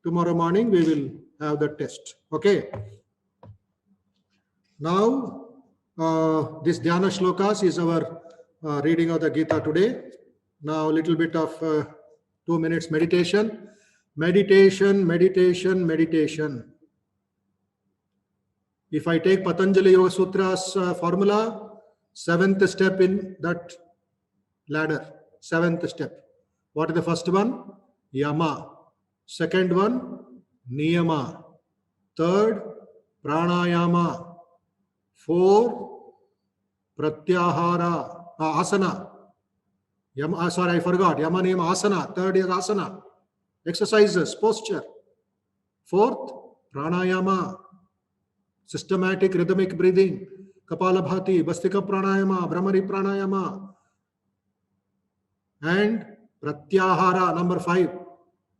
Tomorrow morning we will have the test. Okay. Now, this dhyana shlokas is our reading of the Gita today. Now, a little bit of 2 minutes meditation. Meditation, meditation, meditation. If I take Patanjali Yoga Sutra's formula, 7th step in that ladder, 7th step. What is the first one? Yama. Second one, Niyama. Third, Pranayama. 4, Pratyahara, Asana. Sorry, I forgot. Yama, Niyama, Asana. Third is Asana. Exercises, posture. 4th, Pranayama. Systematic rhythmic breathing. Kapalabhati, Bastika Pranayama, Brahmari Pranayama. And Pratyahara, number 5.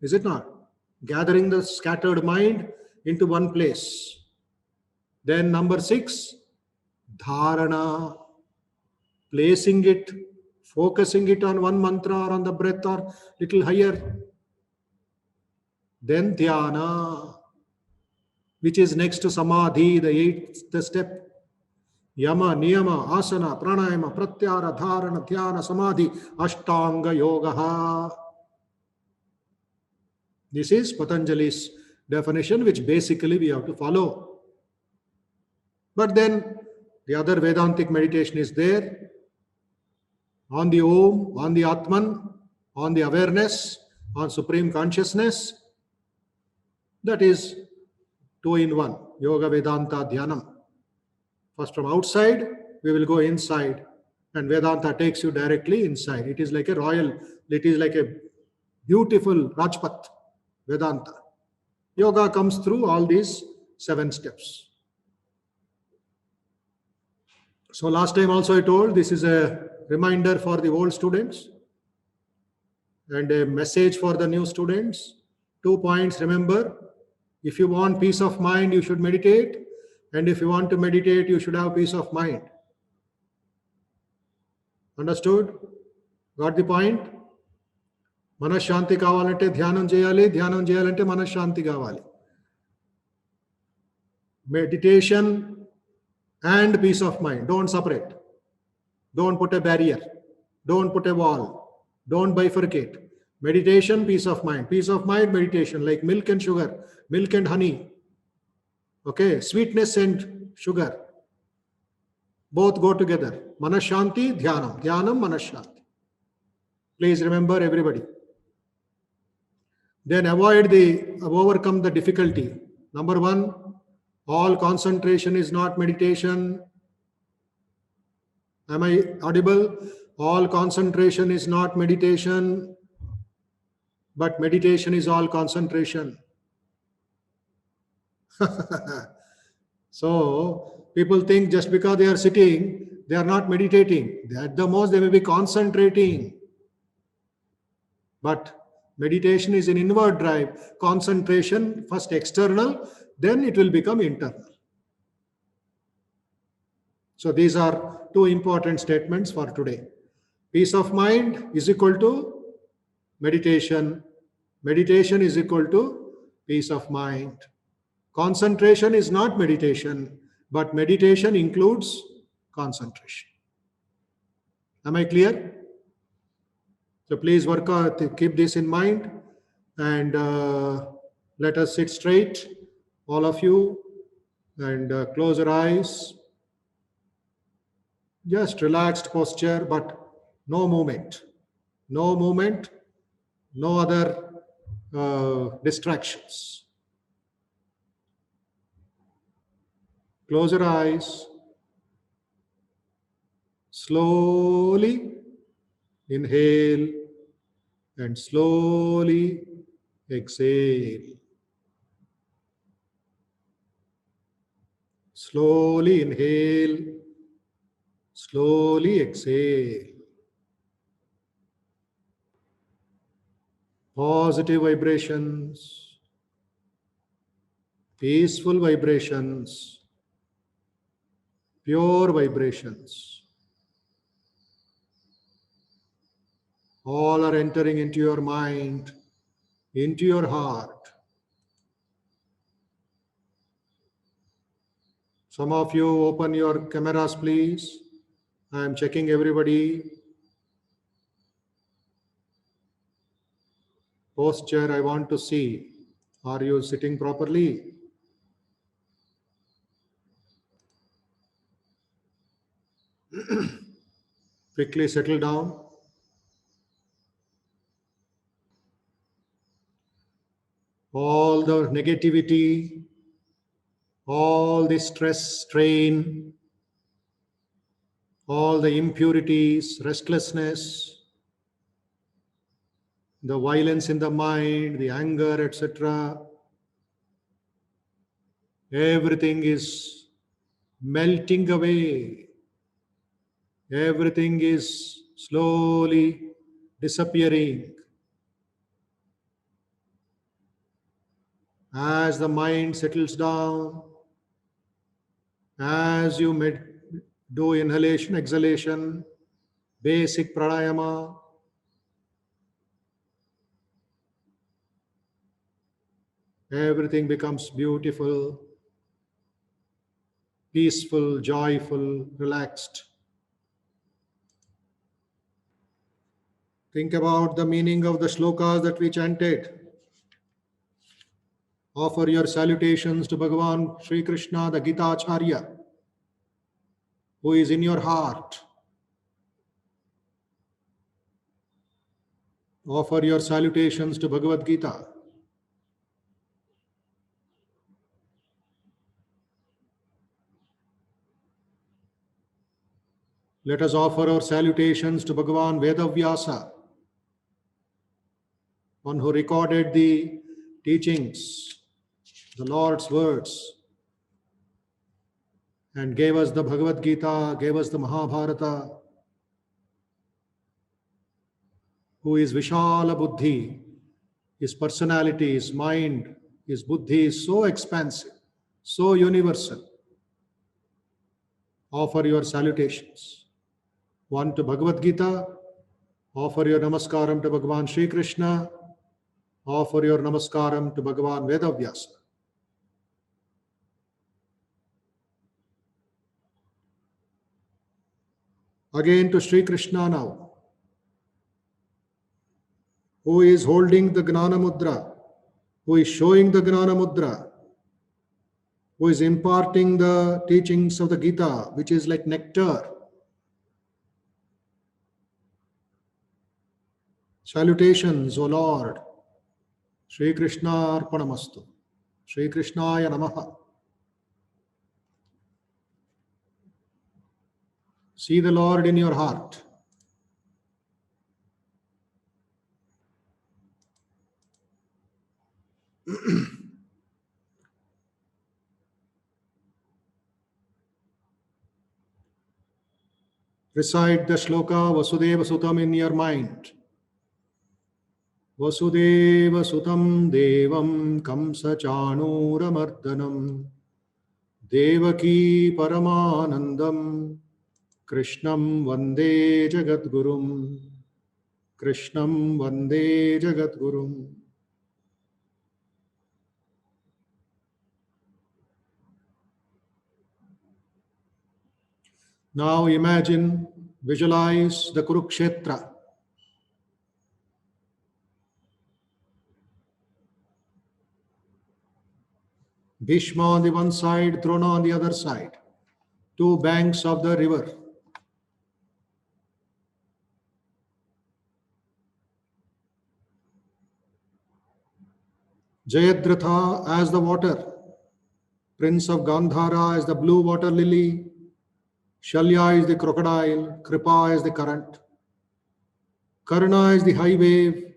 Is it not? Gathering the scattered mind into one place. Then number 6, Dharana. Placing it, focusing it on one mantra or on the breath or little higher. Then Dhyana, which is next to Samadhi, the 8th step. Yama, Niyama, Asana, Pranayama, Pratyahara, Dharana, Dhyana, Samadhi, Ashtanga Yogaha. This is Patanjali's definition, which basically we have to follow. But then the other Vedantic meditation is there. On the Om, on the Atman, on the awareness, on Supreme Consciousness. That is 2 in 1. Yoga Vedanta Dhyanam. First from outside, we will go inside. And Vedanta takes you directly inside. It is like a royal, it is like a beautiful Rajpath, Vedanta. Yoga comes through all these 7 steps. So last time also I told, this is a reminder for the old students and a message for the new students. 2 points, remember. If you want peace of mind, you should meditate. And if you want to meditate, you should have peace of mind. Understood? Got the point? మనశ్శాంతి కావాలంటే ధ్యానం చేయాలి, ధ్యానం చేయాలంటే మనశ్శాంతి కావాలి. Meditation and peace of mind, don't separate. Don't put a barrier, don't put a wall, don't bifurcate. Meditation, peace of mind, meditation, like milk and sugar, milk and honey. Okay, sweetness and sugar both go together. Manashanti, dhyanam, dhyanam, manashanti. Please remember, everybody. Then overcome the difficulty. Number 1, all concentration is not meditation. Am I audible? All concentration is not meditation, but meditation is all concentration. So people think just because they are sitting, they are not meditating. At the most, they may be concentrating. But meditation is an inward drive. Concentration, first external, then it will become internal. So these are 2 important statements for today. Peace of mind is equal to meditation. Meditation is equal to peace of mind. Concentration is not meditation, but meditation includes concentration. Am I clear? So please work out, keep this in mind, and let us sit straight, all of you, and close your eyes. Just relaxed posture, but no movement. No movement, no other distractions. Close your eyes. Slowly inhale and slowly exhale. Slowly inhale, slowly exhale. Positive vibrations, peaceful vibrations, pure vibrations. All are entering into your mind, into your heart. Some of you open your cameras, please. I am checking everybody. Posture, I want to see. Are you sitting properly? Quickly settle down. All the negativity, all the stress, strain, all the impurities, restlessness, the violence in the mind, the anger, etc. Everything is melting away. Everything is slowly disappearing. As the mind settles down, as you do inhalation, exhalation, basic pranayama, everything becomes beautiful, peaceful, joyful, relaxed. Think about the meaning of the shlokas that we chanted. Offer your salutations to Bhagavan Sri Krishna, the Gita Acharya, who is in your heart. Offer your salutations to Bhagavad Gita. Let us offer our salutations to Bhagavan Vedavyasa, one who recorded the teachings, the Lord's words and gave us the Bhagavad Gita, gave us the Mahabharata, who is Vishala Buddhi. His personality, his mind, his buddhi is so expansive, so universal. Offer your salutations. One to Bhagavad Gita, offer your namaskaram to Bhagavan Sri Krishna, offer your namaskaram to Bhagavan Vedavyasa. Again to Sri Krishna now, who is holding the Gnana Mudra, who is showing the Gnana Mudra, who is imparting the teachings of the Gita, which is like nectar. Salutations, O Lord. Sri Krishna Arpanamastu. Sri Krishnaya Namaha. See the Lord in your heart. Recite the shloka Vasudeva Sutam in your mind. Vasudeva Sutam Devam Kamsa Chanuramardanam Devaki Paramanandam Krishnam Vande Jagadgurum. Krishnam Vande Jagadgurum. Now imagine, visualize the Kurukshetra. Bhishma on the one side, Drona on the other side. Two banks of the river. Jayadratha as the water. Prince of Gandhara is the blue water lily. Shalya is the crocodile. Kripa is the current. Karna is the high wave.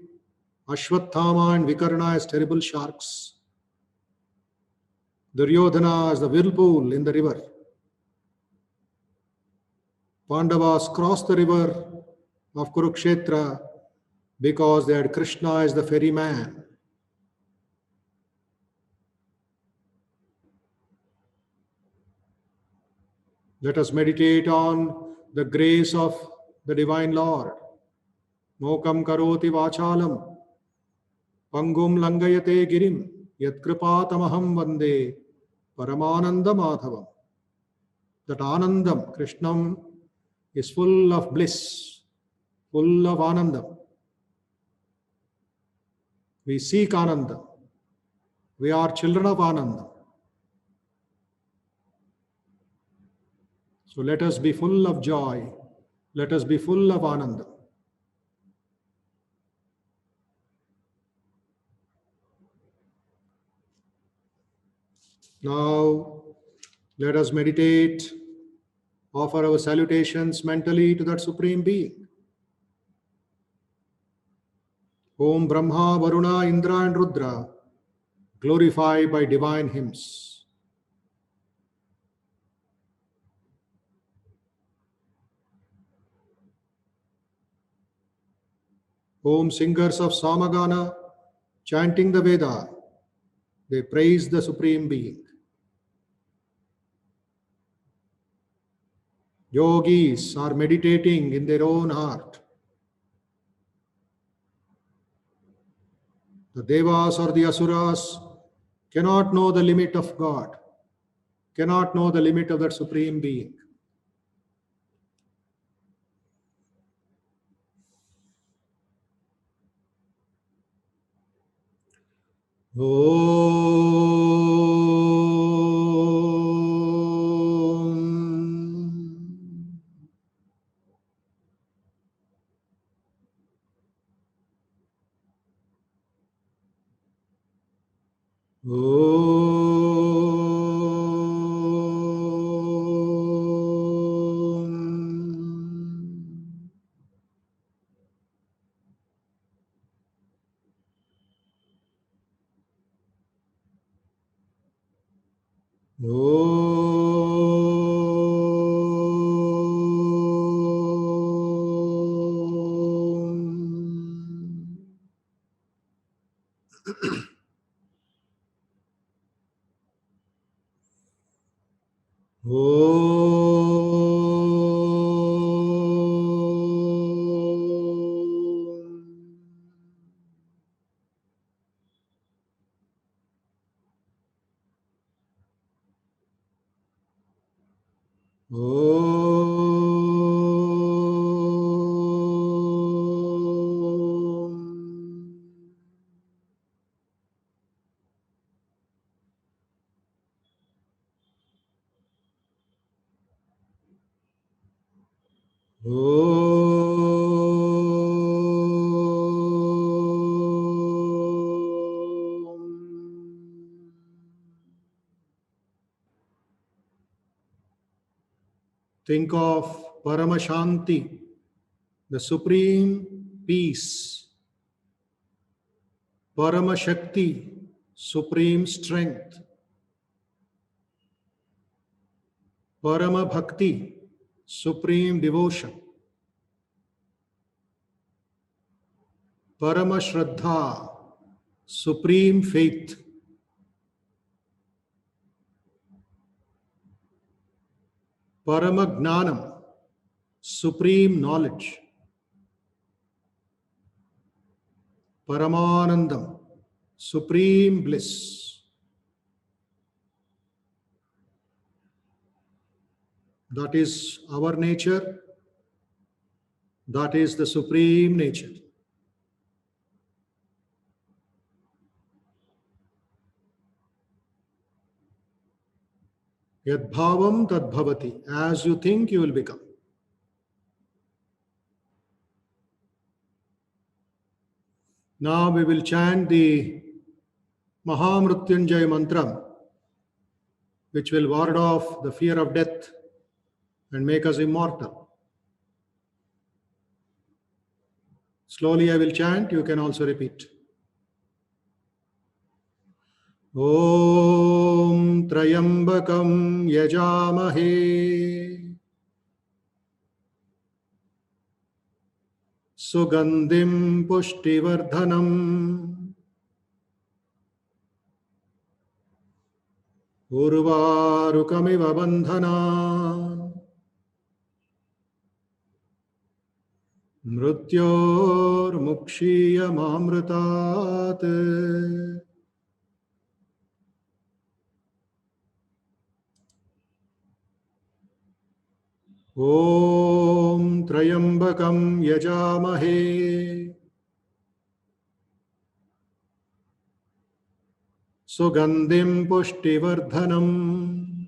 Ashwathama and Vikarna as terrible sharks. Duryodhana is the whirlpool in the river. Pandavas crossed the river of Kurukshetra because they had Krishna as the ferryman. Let us meditate on the grace of the Divine Lord. Mokam karoti vachalam, pangum langayate girim, yatkripatamaham vande, Paramanandam madhavam. That Anandam, Krishnam, is full of bliss, full of Anandam. We seek Anandam. We are children of Anandam. So let us be full of joy. Let us be full of Anandam. Now, let us meditate, offer our salutations mentally to that Supreme Being. Om Brahma, Varuna, Indra and Rudra, glorified by divine hymns. Om singers of Samagana, chanting the Veda, they praise the Supreme Being. Yogis are meditating in their own heart. The Devas or the Asuras cannot know the limit of God, cannot know the limit of that Supreme Being. Think of parama shanti, the supreme peace, parama shakti, supreme strength, parama bhakti, supreme devotion, parama shraddha, supreme faith, parama gnanam, supreme knowledge, Paramanandam, supreme bliss. That is our nature. That is the supreme nature. Yad bhavam tad bhavati. As you think, you will become. Now we will chant the Mahamrutyunjay mantra, which will ward off the fear of death and make us immortal. Slowly I will chant, you can also repeat. Om Trayambakam Yajamahe Sugandhim Pushtivardhanam Urvarukamiva Bandhana Mrutyor Mukshiyamamrutat. Om Trayambakam Yajamahe Sugandhim Pushtivardhanam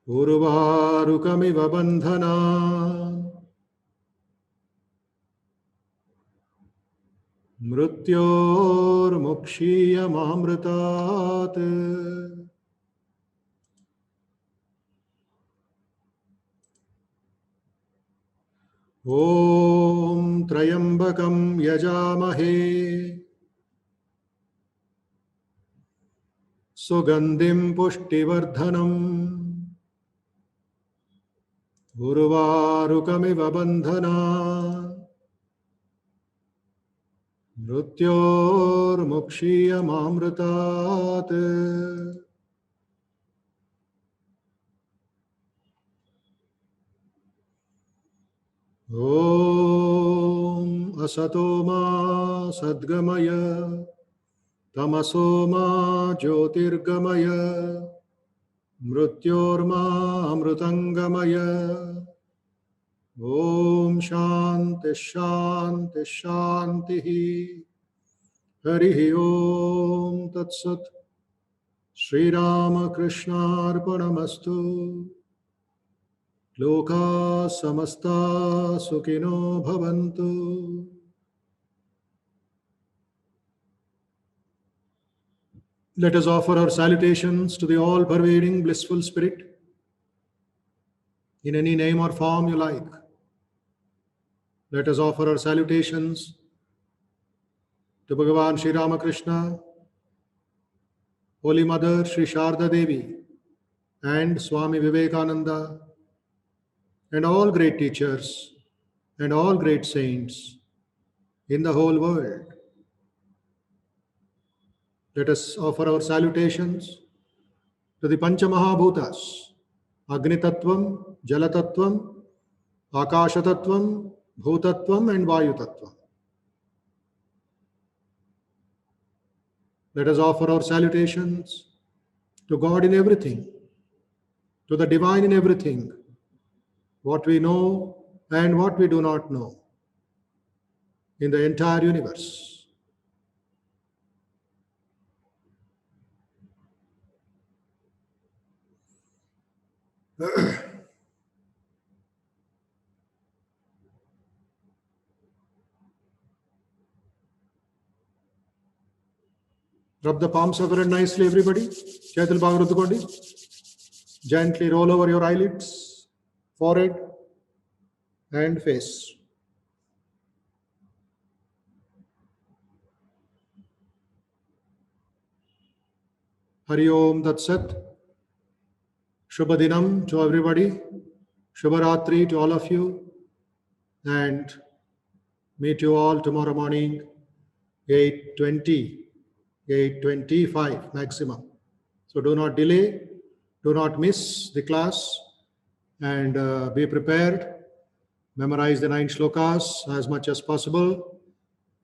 Urvarukamiva Bandhana Mrutyor Mukshiyamamrutat. Om Trayambakam Yajamahe Sugandhim Pushtivardhanam Urvarukamiva Bandhana Mrutyor Mukshiyamamrutat. Om Asatoma Sadgamaya Tamasoma Jyotirgamaya Mrutyorma Amrutangamaya. Om Shanti Shanti Shanti. Harihi Om Tat Sat. Sri Rama Krishna Arpanamastu. Loka samasta sukhino bhavantu. Let us offer our salutations to the all-pervading blissful spirit in any name or form you like. Let us offer our salutations to Bhagavan Sri Ramakrishna, Holy Mother Sri Sharda Devi, and Swami Vivekananda, and all great teachers and all great saints in the whole world. Let us offer our salutations to the Pancha Mahabhutas, Agni Tattvam, Jala Tattvam, Akasha Tattvam, Bhutattvam and Vayu Tattvam. Let us offer our salutations to God in everything, to the divine in everything, what we know and what we do not know, in the entire universe. Rub the palms over it nicely, everybody. Chetal Bhagavad Gita. Gently roll over your eyelids, forehead, and face. Hari Om Tat Sat. Shubhadinam to everybody. Shubharatri to all of you. And meet you all tomorrow morning, 8:20, 8:25 maximum. So do not delay, do not miss the class, and be prepared. Memorize the 9 shlokas as much as possible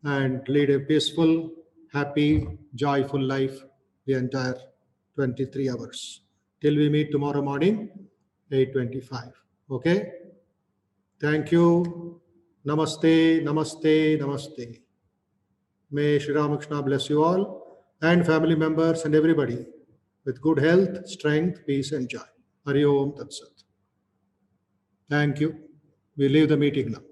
and lead a peaceful, happy, joyful life the entire 23 hours. Till we meet tomorrow morning, 8:25. Okay? Thank you. Namaste, namaste, namaste. May Sri Ramakrishna bless you all and family members and everybody with good health, strength, peace and joy. Hari Om Tat Sat. Thank you. We leave the meeting now.